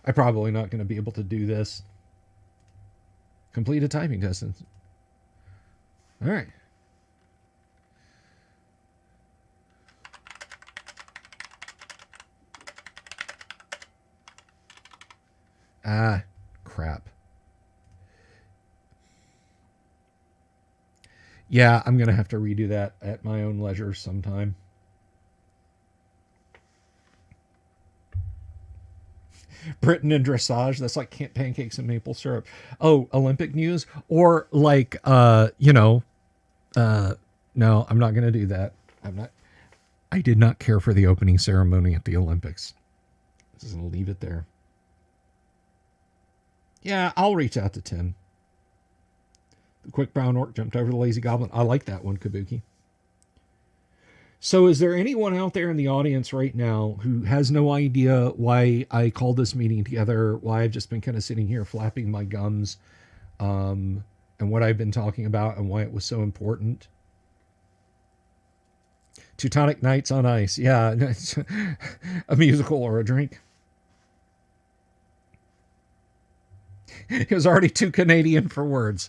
I'm probably not going to be able to do this. Complete a typing test. All right. Ah, crap. Yeah, I'm going to have to redo that at my own leisure sometime. Britain and dressage, that's like pancakes and maple syrup. Oh, Olympic news? Or like, no, I'm not going to do that. I did not care for the opening ceremony at the Olympics. Just going to leave it there. Yeah, I'll reach out to Tim. The quick brown orc jumped over the lazy goblin. I like that one, Kabuki. So is there anyone out there in the audience right now who has no idea why I called this meeting together, why I've just been kind of sitting here flapping my gums, and what I've been talking about and why it was so important? Teutonic Knights on Ice. Yeah, a musical or a drink. He was already too Canadian for words.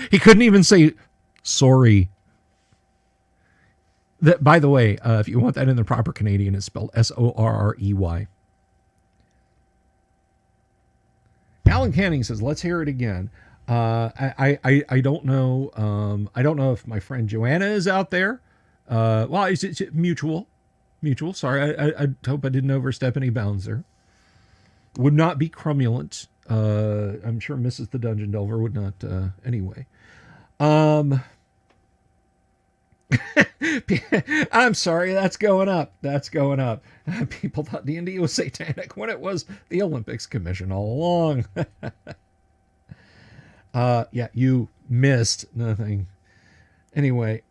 He couldn't even say sorry. That, by the way, if you want that in the proper Canadian, it's spelled Sorrey. Alan Canning says, let's hear it again. I don't know. I don't know if my friend Joanna is out there. Well, it's mutual. Mutual. Sorry, I hope I didn't overstep any bounds there. Would not be crumulent. I'm sure Mrs. the Dungeon Delver would not. Anyway. I'm sorry, that's going up. That's going up. People thought D&D was satanic when it was the Olympics Commission all along. Yeah, you missed nothing. Anyway,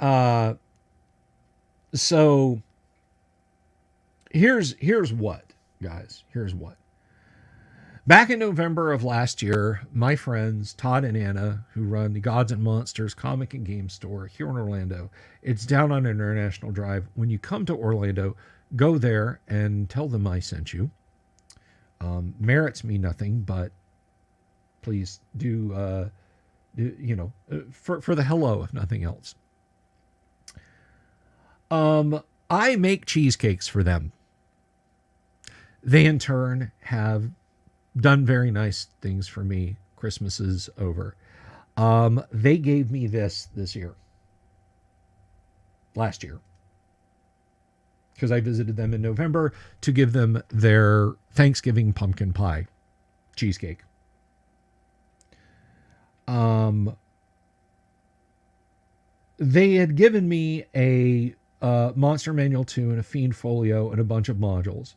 so here's what, guys. Here's what. Back in November of last year, my friends Todd and Anna, who run the Gods and Monsters comic and game store here in Orlando, it's down on International Drive. When you come to Orlando, go there and tell them I sent you. Merits me nothing, but please do, for the hello, if nothing else. I make cheesecakes for them. They in turn have done very nice things for me. Christmas is over. They gave me this year. Last year. Because I visited them in November to give them their Thanksgiving pumpkin pie cheesecake. They had given me a Monster Manual 2 and a Fiend Folio and a bunch of modules.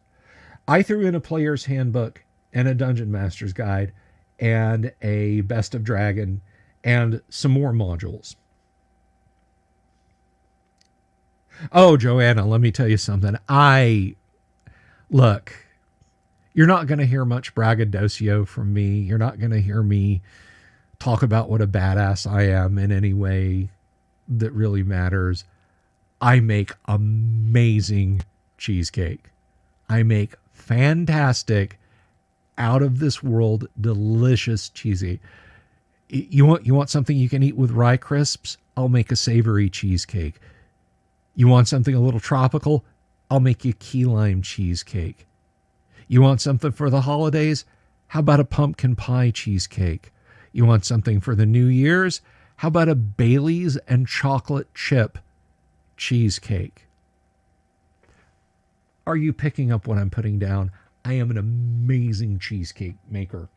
I threw in a player's handbook and a Dungeon Master's Guide and a Best of Dragon and some more modules. Oh, Joanna, let me tell you something. Look, you're not going to hear much braggadocio from me. You're not going to hear me talk about what a badass I am in any way that really matters. I make amazing cheesecake. I make fantastic, out of this world, delicious cheesy. You want something you can eat with rye crisps? I'll make a savory cheesecake. You want something a little tropical? I'll make you key lime cheesecake. You want something for the holidays? How about a pumpkin pie cheesecake? You want something for the New Year's? How about a Bailey's and chocolate chip cheesecake? Are you picking up what I'm putting down? I am an amazing cheesecake maker.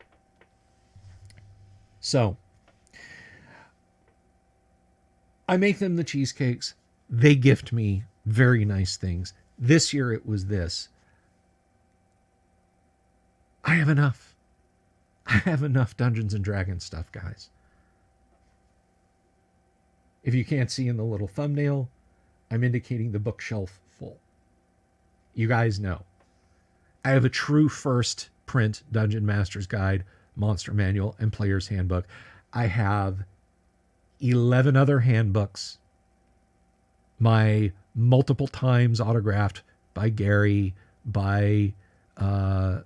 So, I make them the cheesecakes. They gift me very nice things. This year it was this. I have enough. I have enough Dungeons and Dragons stuff, guys. If you can't see in the little thumbnail, I'm indicating the bookshelf full. You guys know. I have a true first print Dungeon Master's Guide, Monster Manual, and Player's Handbook. I have 11 other handbooks. My multiple times autographed by Gary, by Errol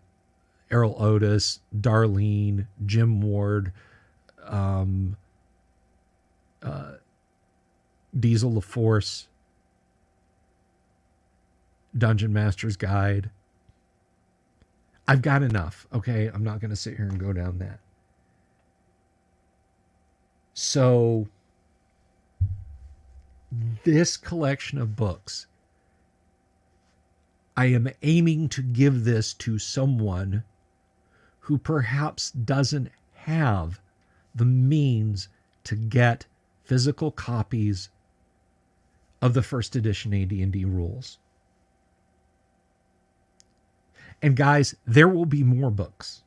Otis, Darlene, Jim Ward, Diesel LaForce, Dungeon Master's Guide. I've got enough, okay? I'm not going to sit here and go down that. So, this collection of books, I am aiming to give this to someone who perhaps doesn't have the means to get physical copies of the first edition AD&D rules. And guys, there will be more books.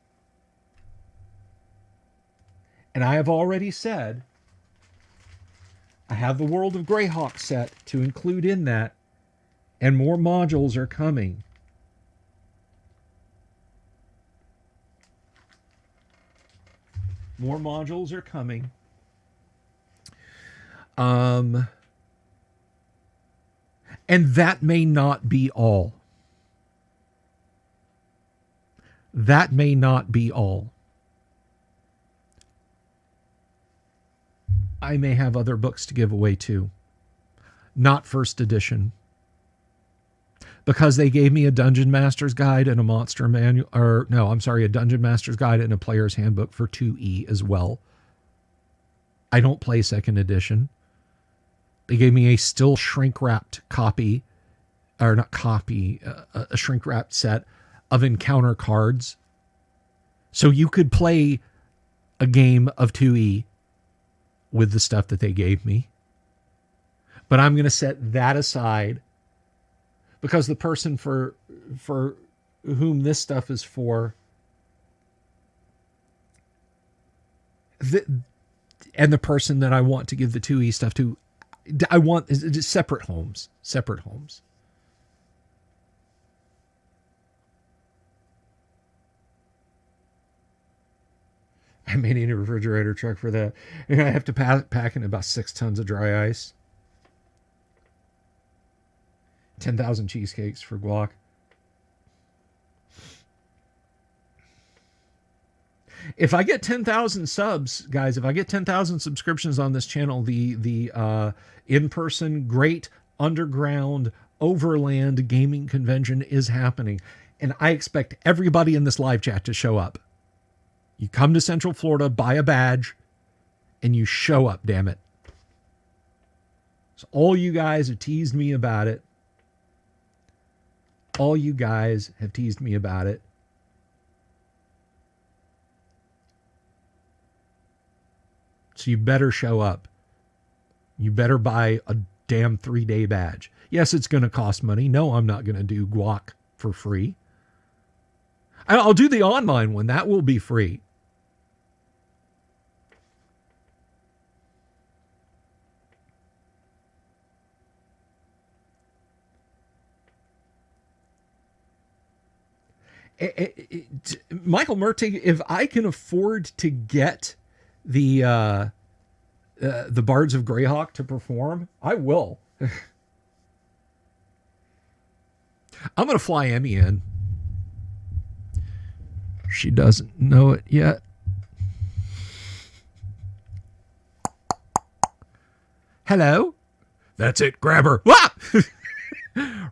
And I have already said, I have the World of Greyhawk set to include in that, and more modules are coming. More modules are coming. And that may not be all. That may not be all. I may have other books to give away too. Not first edition. because they gave me a Dungeon Master's Guide and a Monster Manual, or no, I'm sorry, a Dungeon Master's Guide and a Player's Handbook for 2E as well. I don't play second edition. They gave me a still shrink-wrapped copy, or not copy, a shrink-wrapped set of encounter cards. So you could play a game of 2E with the stuff that they gave me. But I'm going to set that aside because the person for whom this stuff is for, and the person that I want to give the 2E stuff to, I want just separate homes. Separate homes. I may need a refrigerator truck for that. I have to pack in about 6 tons of dry ice. 10,000 cheesecakes for guac. If I get 10,000 subs, guys, if I get 10,000 subscriptions on this channel, the in-person Great Underground Overland Gaming Convention is happening. And I expect everybody in this live chat to show up. You come to Central Florida, buy a badge, and you show up, damn it. So all you guys have teased me about it. All you guys have teased me about it. So you better show up. You better buy a damn 3-day badge. Yes, it's going to cost money. No, I'm not going to do guac for free. I'll do the online one. That will be free. Michael Murtig, if I can afford to get the Bards of Greyhawk to perform, I will. I'm going to fly Emmy in. She doesn't know it yet. Hello? That's it. Grab her. Ah!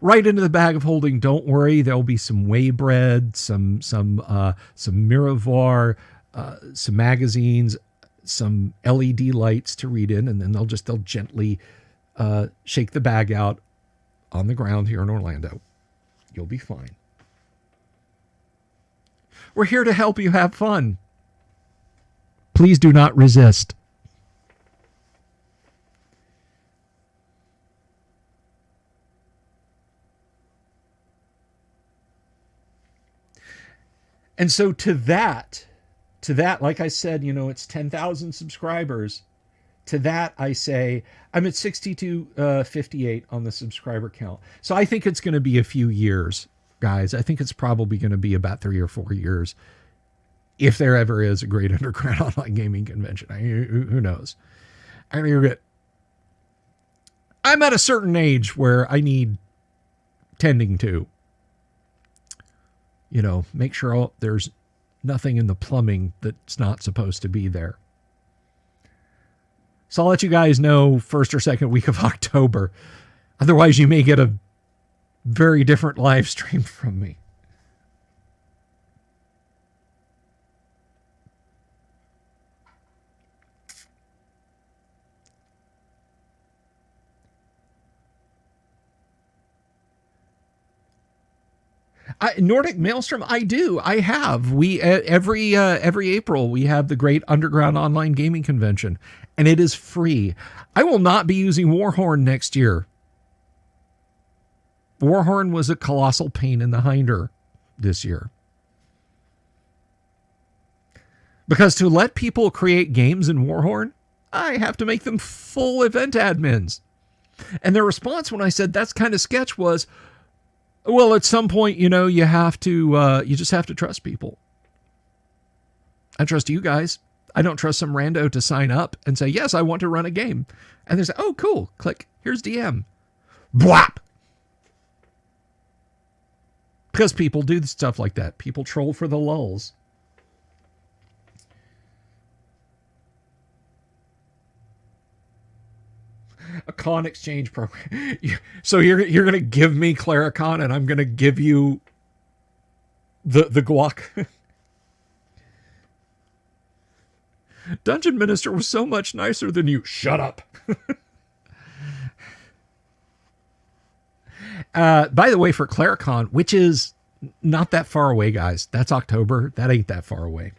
Right into the bag of holding. Don't worry. There'll be some whey bread, some Miravar, some magazines, some LED lights to read in, and then they'll gently shake the bag out on the ground here in Orlando. You'll be fine. We're here to help you have fun. Please do not resist. And so to that, like I said, it's 10,000 subscribers. To that, I say I'm at 6258 on the subscriber count. So I think it's going to be a few years, guys. I think it's probably going to be about 3 or 4 years, if there ever is a Great Underground Online Gaming Convention. Who knows? I mean, I'm at a certain age where I need tending to. Make sure there's nothing in the plumbing that's not supposed to be there. So I'll let you guys know first or second week of October. Otherwise, you may get a very different live stream from me. Nordic Maelstrom, I do. I have. We every April we have the Great Underground Online Gaming Convention, and it is free. I will not be using Warhorn next year. Warhorn was a colossal pain in the hinder this year. Because to let people create games in Warhorn, I have to make them full event admins. And their response when I said that's kind of sketch was, well, at some point, you have to, you just have to trust people. I trust you guys. I don't trust some rando to sign up and say, yes, I want to run a game. And they say, oh, cool. Click. Here's DM. Bwap. Because people do stuff like that. People troll for the lulls. A con exchange program. So you're gonna give me Claricon, and I'm gonna give you the guac. Dungeon Minister was so much nicer than you. Shut up. By the way, for Claricon, which is not that far away, guys. That's October. That ain't that far away.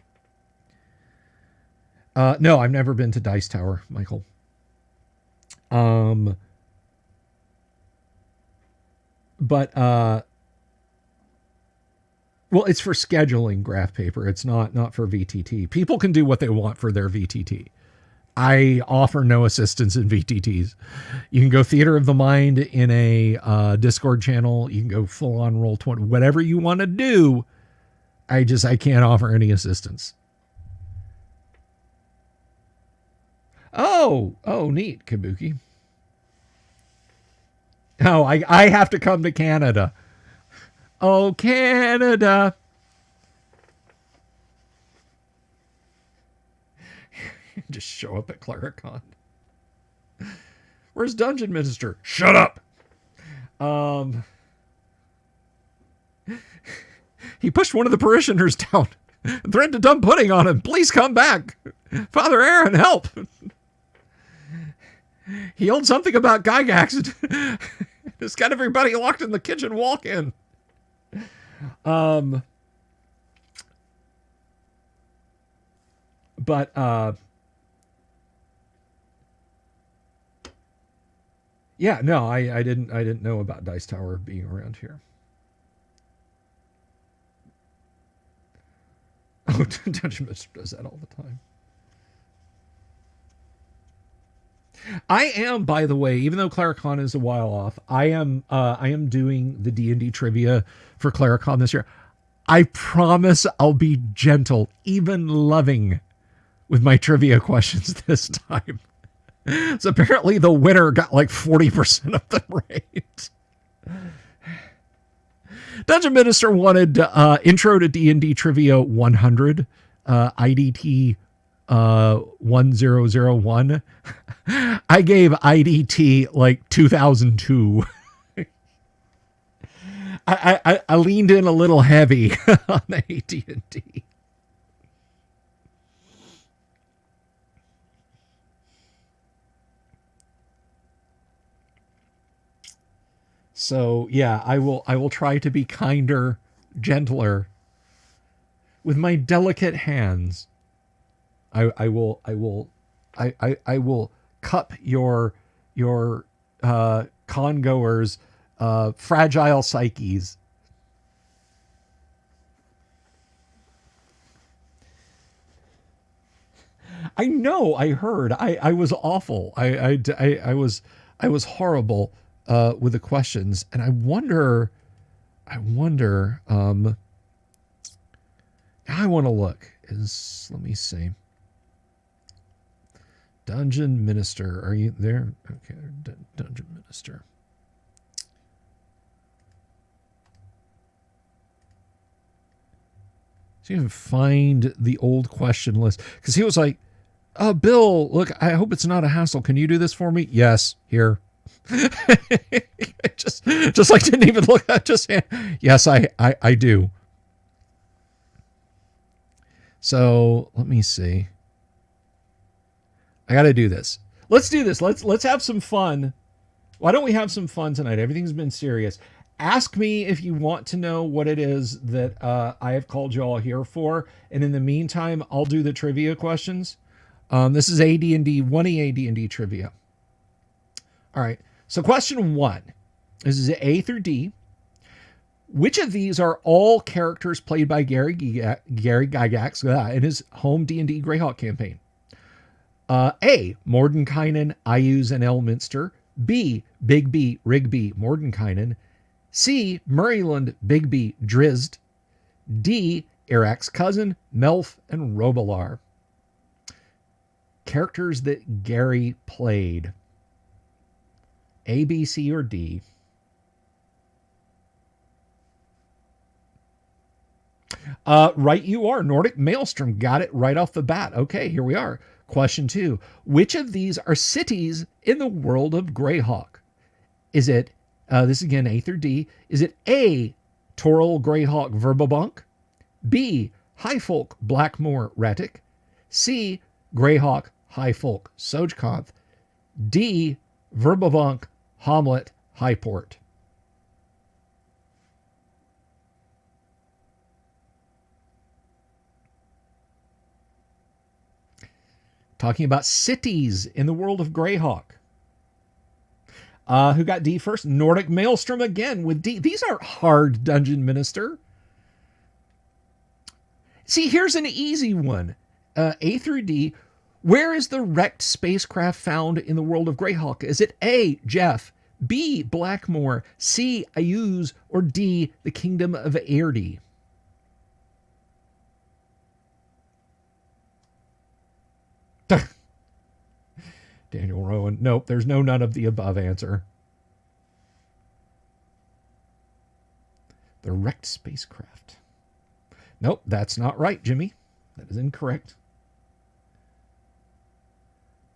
No, I've never been to Dice Tower, Michael. But well, it's for scheduling graph paper. It's not for VTT. People can do what they want for their VTT. I offer no assistance in VTTs. You can go Theater of the Mind in a Discord channel. You can go full on Roll20, whatever you want to do. I can't offer any assistance. Oh, neat, Kabuki. Oh, I have to come to Canada. Oh, Canada. Just show up at Claricon. Where's Dungeon Minister? Shut up. He pushed one of the parishioners down and threatened to dump pudding on him. Please come back. Father Aaron, help. He yelled something about Gygax. Just got everybody locked in the kitchen walk-in. Yeah, no, I didn't know about Dice Tower being around here. Oh, Dungeon Master does that all the time. I am, by the way, even though Claricon is a while off, I am doing the D&D trivia for Claricon this year. I promise I'll be gentle, even loving, with my trivia questions this time. So apparently the winner got like 40% of them right. Dungeon Minister wanted Intro to D&D Trivia 100, IDT 1001. I gave IDT like 2002. I leaned in a little heavy on AT&T. So yeah, I will try to be kinder, gentler with my delicate hands. I will cup your congoers' fragile psyches. I know. I heard. I was awful. I was horrible with the questions, and I wonder. Now I want to look. Let me see. Dungeon Minister, are you there? Okay, Dungeon Minister. So you can find the old question list, because he was like, "Oh, Bill, look, I hope it's not a hassle. Can you do this for me?" Yes, here. just like didn't even look at just yes, I do. So let me see. I got to do this. Let's do this. Let's have some fun. Why don't we have some fun tonight? Everything's been serious. Ask me if you want to know what it is that I have called you all here for. And in the meantime, I'll do the trivia questions. This is AD&D, 1E AD&D trivia. All right. So question 1. This is A through D. Which of these are all characters played by Gary Gygax in his home D&D Greyhawk campaign? A. Mordenkainen, Ayuz, and Elminster. B. Bigby, Rigby, Mordenkainen. C. Murrayland, Bigby, Drizzt. D. Irak's cousin, Melf, and Robilar. Characters that Gary played. A, B, C, or D. Right you are. Nordic Maelstrom got it right off the bat. Okay, here we are. Question 2. Which of these are cities in the world of Greyhawk? Is it, this again, A through D, is it A, Toril Greyhawk Verbobonk, B, Highfolk Blackmoor Ratic, C, Greyhawk Highfolk Sojkanth, D, Verbobonk Hamlet Highport? Talking about cities in the world of Greyhawk. Who got D first? Nordic Maelstrom again with D. These aren't hard, Dungeon Minister. See, here's an easy one. A through D. Where is the wrecked spacecraft found in the world of Greyhawk? Is it A, Jeff, B, Blackmoor, C, Ayuz, or D, the Kingdom of Airdy? Daniel Rowan. Nope, there's no none of the above answer. The wrecked spacecraft. Nope, that's not right, Jimmy. That is incorrect.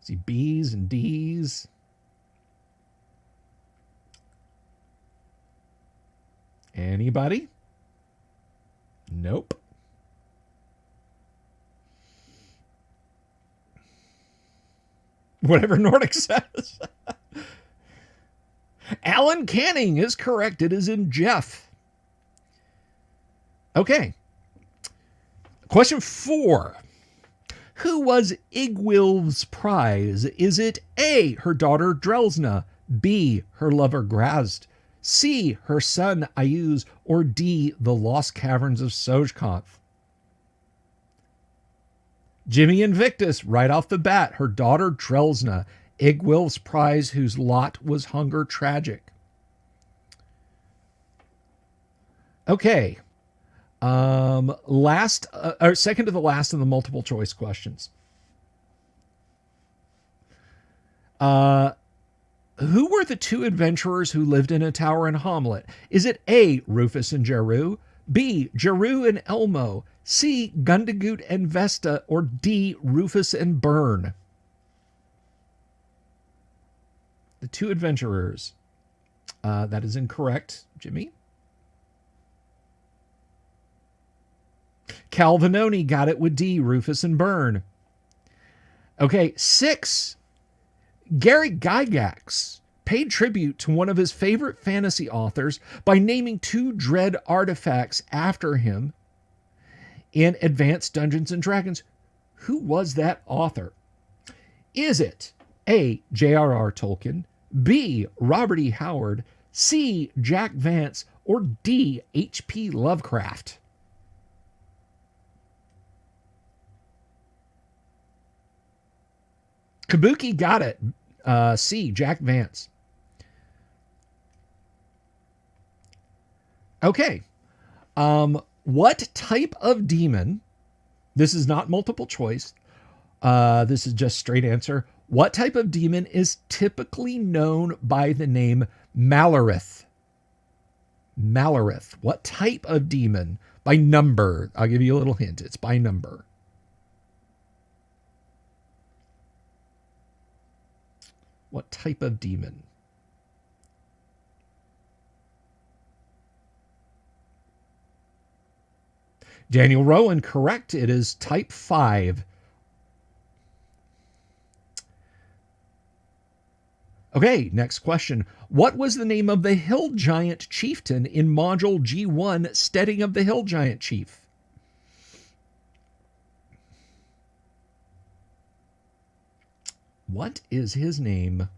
See B's and D's. Anybody? Nope. Whatever Nordic says. Alan Canning is correct. It is in Jeff. Okay. Question 4. Who was Igwilv's prize? Is it A, her daughter Drelsna, B, her lover Grazd, C, her son Ayuz, or D, the lost caverns of Sojkanth? Jimmy Invictus, right off the bat, her daughter Drelsna, Igwilv's prize, whose lot was hunger tragic. Okay. Second to the last in the multiple choice questions. Who were the two adventurers who lived in a tower in Hamlet? Is it A, Rufus and Jeru, B, Jeru and Elmo, C, Gundagoot and Vesta, or D, Rufus and Byrne? The two adventurers. That is incorrect, Jimmy. Calvinoni got it with D, Rufus and Byrne. Okay, 6. Gary Gygax paid tribute to one of his favorite fantasy authors by naming 2 dread artifacts after him in Advanced Dungeons and Dragons. Who was that author? Is it A, J.R.R. Tolkien, B, Robert E. Howard, C, Jack Vance, or D, H.P. Lovecraft? Kabuki got it. C, Jack Vance. Okay. What type of demon, this is not multiple choice, this is just straight answer. What type of demon is typically known by the name Malarith? Malarith. What type of demon? By number. I'll give you a little hint. It's by number. What type of demon? Daniel Rowan, correct. It is type 5. Okay, next question. What was the name of the Hill Giant Chieftain in Module G1, Steading of the Hill Giant Chief? What is his name?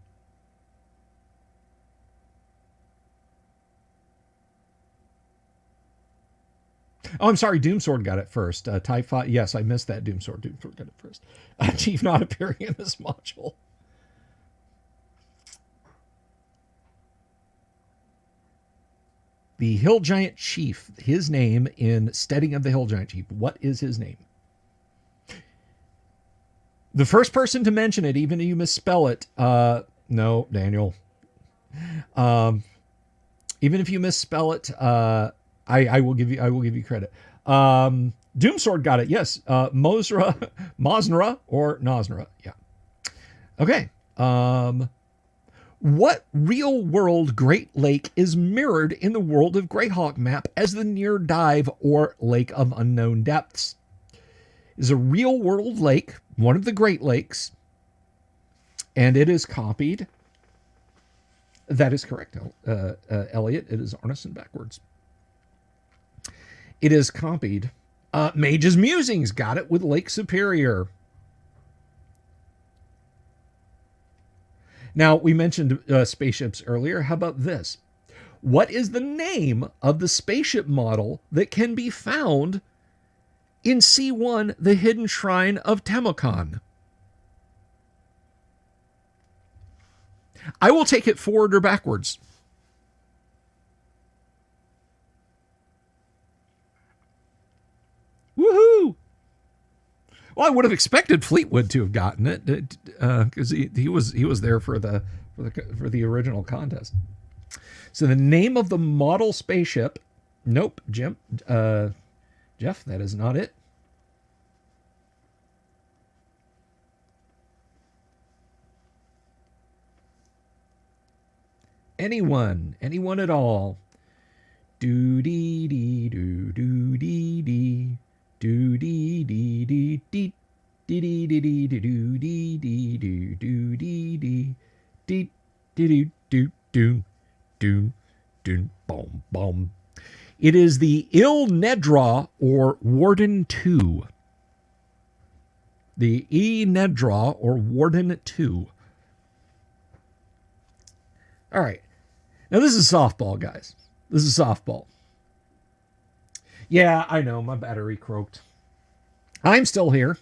Oh, I'm sorry. Doomsword got it first. Type 5. Yes, I missed that. Doomsword got it first. Chief not appearing in this module. The Hill Giant Chief. His name in Steading of the Hill Giant Chief. What is his name? The first person to mention it, even if you misspell it, no, Daniel. Even if you misspell it, I will give you credit. Doomsword got it. Yes. Mosnera or Nosnera. Yeah. Okay. What real-world Great Lake is mirrored in the World of Greyhawk map as the Near Dive or Lake of Unknown Depths? It is a real-world lake, one of the Great Lakes, and it is copied. That is correct, Elliot. It is Arneson backwards. It is copied. Mage's Musings got it with Lake Superior. Now, we mentioned spaceships earlier. How about this? What is the name of the spaceship model that can be found in C1, the Hidden Shrine of Temokon? I will take it forward or backwards. Woohoo! Well, I would have expected Fleetwood to have gotten it because he was there for the original contest. So the name of the model spaceship. Nope, Jeff, that is not it. Anyone at all? Do dee dee do do dee dee do dee dee dee dee dee dee dee dee do dee dee do do dee dee dee dee do do do do boom boom. It is the Il Nedra or Warden 2. The E Nedra or Warden 2. All right. Now, this is softball, guys. This is softball. Yeah, I know. My battery croaked. I'm still here.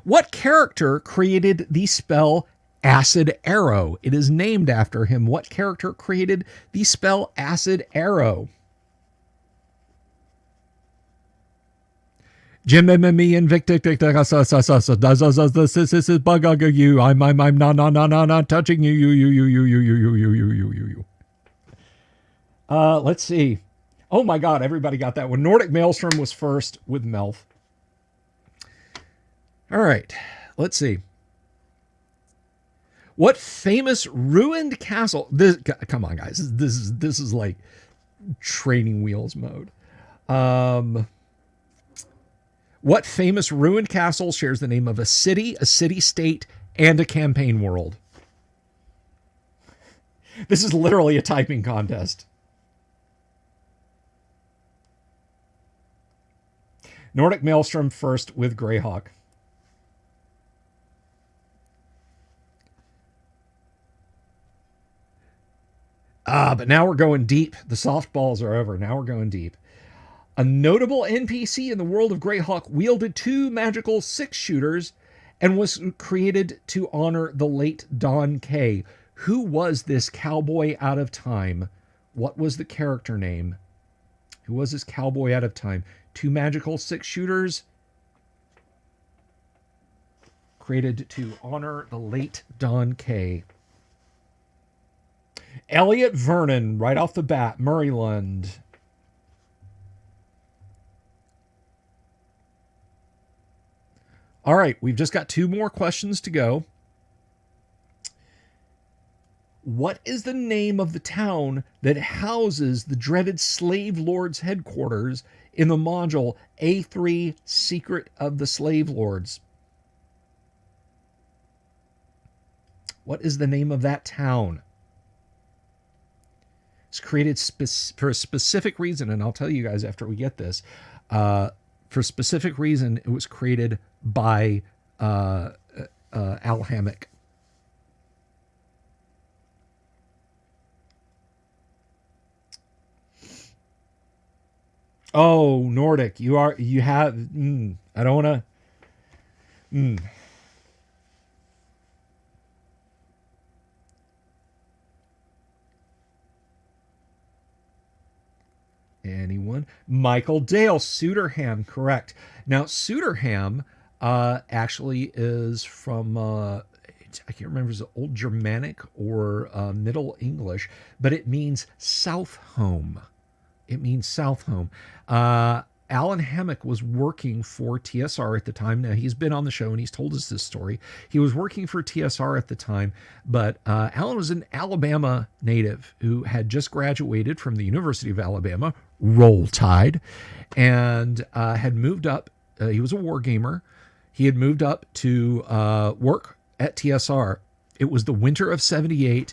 What character created the spell Acid Arrow? It is named after him. What character created the spell Acid Arrow? Jim and me and Victor this is bug you. I'm not touching you. Let's see. Oh my God, everybody got that one. Nordic Maelstrom was first with Melf. All right, let's see. What famous ruined castle? Come on, guys. This is like training wheels mode. What famous ruined castle shares the name of a city-state, and a campaign world? This is literally a typing contest. Nordic Maelstrom first with Greyhawk. But now we're going deep. The softballs are over. Now we're going deep. A notable NPC in the world of Greyhawk wielded 2 magical 6-shooters and was created to honor the late Don K. Who was this cowboy out of time? What was the character name? Who was this cowboy out of time? 2 magical 6-shooters created to honor the late Don K. Elliot Vernon, right off the bat, Murrayland. All right, we've just got 2 more questions to go. What is the name of the town that houses the dreaded Slave Lords headquarters in the module A3 Secret of the Slave Lords? What is the name of that town? It's created for a specific reason, and I'll tell you guys after we get this. For a specific reason, it was created by Al Hammock. Oh, Nordic, you have. I don't want to. Anyone? Michael Dale, Suderham, correct. Now, Suderham actually is from, I can't remember if it's Old Germanic or Middle English, but it means south home. It means south home. Alan Hammock was working for TSR at the time. Now, he's been on the show and he's told us this story. He was working for TSR at the time, but Alan was an Alabama native who had just graduated from the University of Alabama, Roll Tide, and had moved up. He was a war gamer. He had moved up to work at TSR. It was the winter of 78,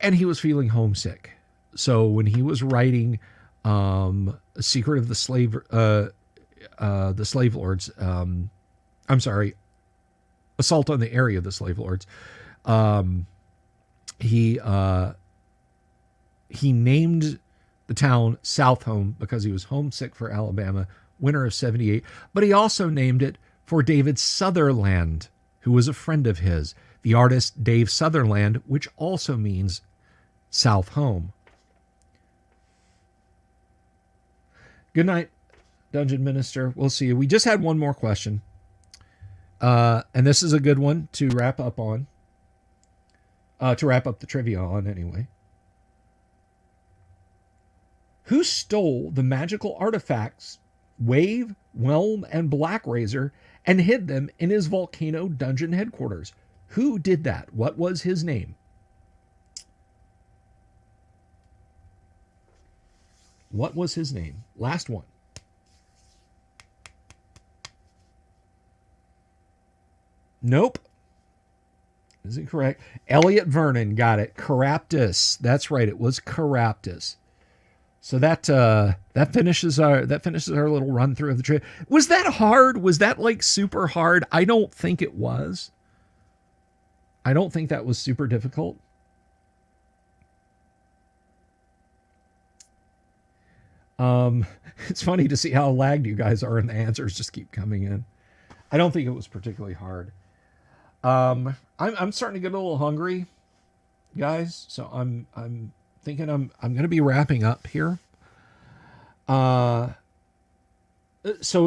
and he was feeling homesick. So when he was writing Secret of the Slave Lords, I'm sorry, Assault on the Area of the Slave Lords, he named the town South Home because he was homesick for Alabama, winter of 78, but he also named it for David Sutherland, who was a friend of his, the artist Dave Sutherland, which also means South Home. Good night, Dungeon Minister. We'll see you. We just had one more question. And this is a good one to wrap up on. To wrap up the trivia on, anyway. Who stole the magical artifacts Wave, Whelm, and Black Razor and hid them in his volcano dungeon headquarters? Who did that? What was his name? What was his name? Last one. Nope. Is it correct? Elliot Vernon got it. Caraptus. That's right. It was Caraptus. So that finishes our little run through of the trip. Was that hard? Was that like super hard? I don't think it was. I don't think that was super difficult. It's funny to see how lagged you guys are and the answers just keep coming in. I don't think it was particularly hard. I'm starting to get a little hungry, guys. So I'm thinking I'm going to be wrapping up here. So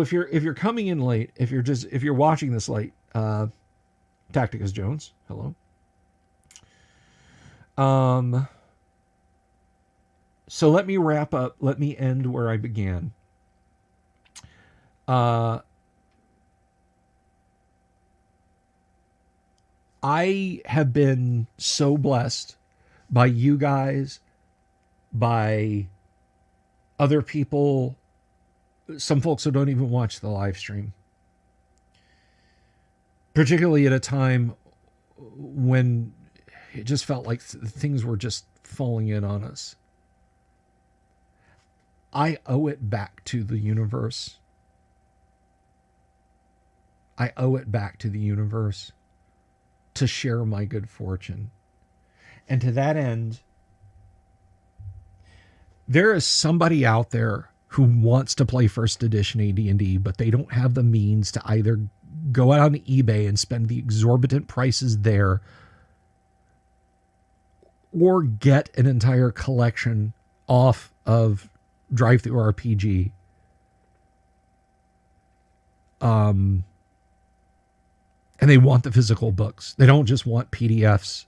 if you're coming in late, if you're watching this late, Tacticus Jones, hello. So let me wrap up. Let me end where I began. I have been so blessed by you guys, by other people, some folks who don't even watch the live stream, particularly at a time when it just felt like things were just falling in on us. I owe it back to the universe. I owe it back to the universe to share my good fortune. And to that end, there is somebody out there who wants to play first edition AD&D, but they don't have the means to either go out on eBay and spend the exorbitant prices there or get an entire collection off of Drive-Thru RPG. And they want the physical books. They don't just want PDFs.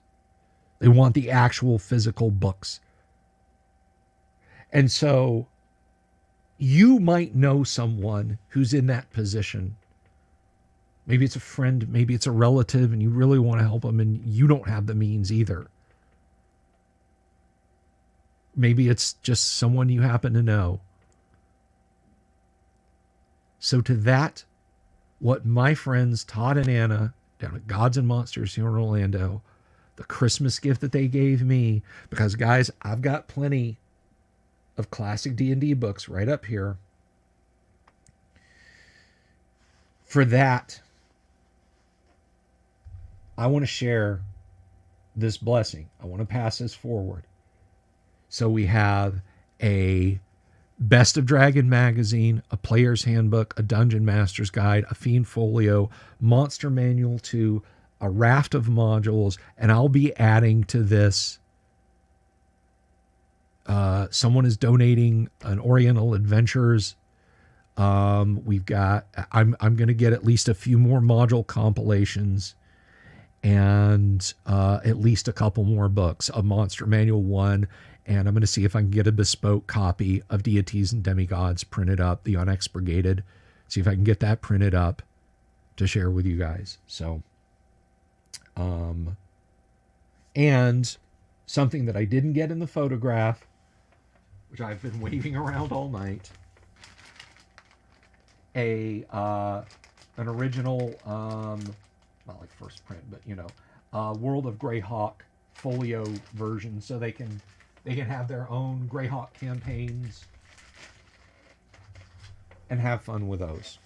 They want the actual physical books. And so you might know someone who's in that position. Maybe it's a friend, maybe it's a relative, and you really want to help them and you don't have the means either. Maybe it's just someone you happen to know. So to that, what my friends Todd and Anna down at Gods and Monsters here in Orlando, the Christmas gift that they gave me, because guys, I've got plenty of classic D&D books right up here. For that, I want to share this blessing. I want to pass this forward. So we have a Best of Dragon magazine, a player's handbook, a dungeon master's guide, a fiend folio, monster manual 2, a raft of modules, and I'll be adding to this. Someone is donating an Oriental Adventures. I'm going to get at least a few more module compilations. and at least a couple more books of Monster Manual 1. And I'm going to see if I can get a bespoke copy of Deities and Demigods printed up, the Unexpurgated. See if I can get that printed up to share with you guys. So, and something that I didn't get in the photograph, which I've been waving around all night, an original, not like first print, but World of Greyhawk folio version, so they can have their own Greyhawk campaigns and have fun with those.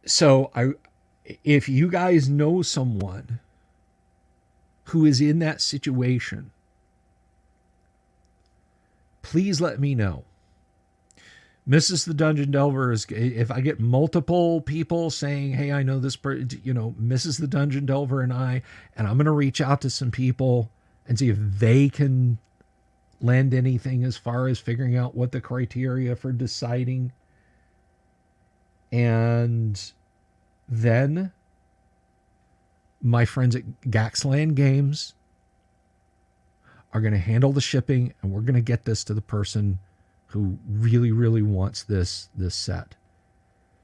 So if you guys know someone who is in that situation, please let me know. Mrs. the Dungeon Delver is, if I get multiple people saying, hey, I know this, Mrs. the Dungeon Delver and I'm going to reach out to some people and see if they can lend anything as far as figuring out what the criteria for deciding. And then my friends at Gaxland Games are going to handle the shipping, and we're going to get this to the person who really, really wants this set.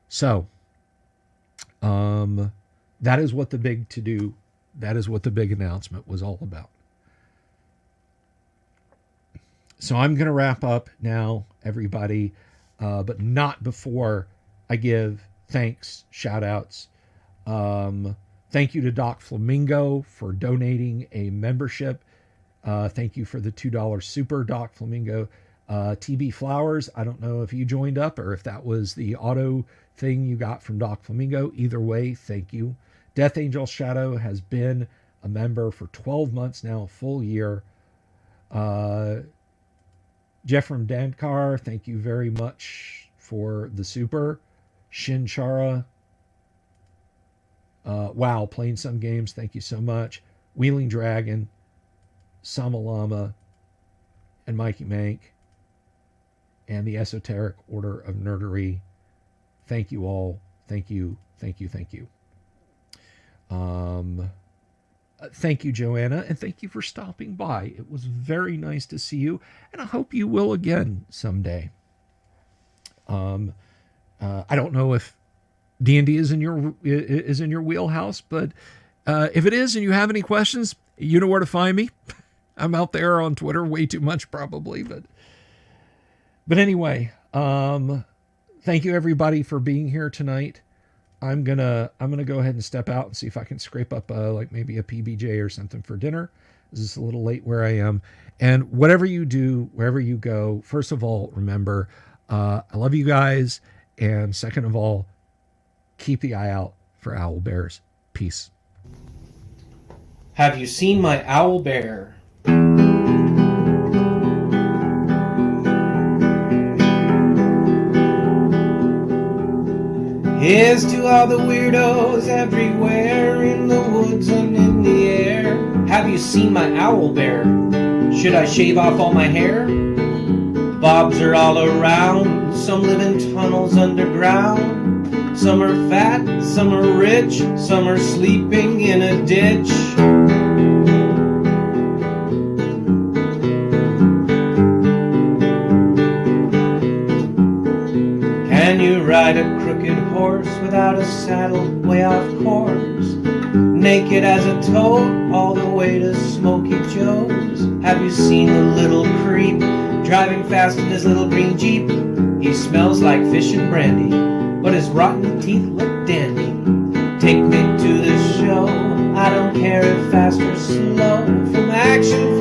So, that is what the big to-do, that is what the big announcement was all about. So I'm going to wrap up now, everybody, but not before I give thanks, shout-outs. Thank you to Doc Flamingo for donating a membership. Thank you for the $2 super, Doc Flamingo. TB Flowers, I don't know if you joined up or if that was the auto thing you got from Doc Flamingo. Either way, thank you. Death Angel Shadow has been a member for 12 months now, a full year. Jeffrem Dankar, thank you very much for the super. Shinchara, wow, playing some games, thank you so much. Wheeling Dragon, Samalama, and Mikey Mank, and the Esoteric Order of Nerdery. Thank you all. Thank you. Thank you. Thank you. Thank you, Joanna, and thank you for stopping by. It was very nice to see you, and I hope you will again someday. I don't know if D&D is in your wheelhouse, but if it is and you have any questions, you know where to find me. I'm out there on Twitter way too much probably, but anyway, thank you everybody for being here tonight. I'm gonna go ahead and step out and see if I can scrape up like maybe a PBJ or something for dinner. This is a little late where I am. And whatever you do, wherever you go, first of all, remember, I love you guys. And second of all, keep the eye out for owl bears. Peace. Have you seen my owl bear? Here's to all the weirdos everywhere, in the woods and in the air. Have you seen my owl bear? Should I shave off all my hair? Bobs are all around, some live in tunnels underground. Some are fat, some are rich, some are sleeping in a ditch. Can you ride a crooked horse without a saddle, way off course? Naked as a toad, all the way to Smoky Joe's. Have you seen the little creep driving fast in his little green Jeep? He smells like fish and brandy, but his rotten teeth look dandy. Take me to the show, I don't care if fast or slow. From action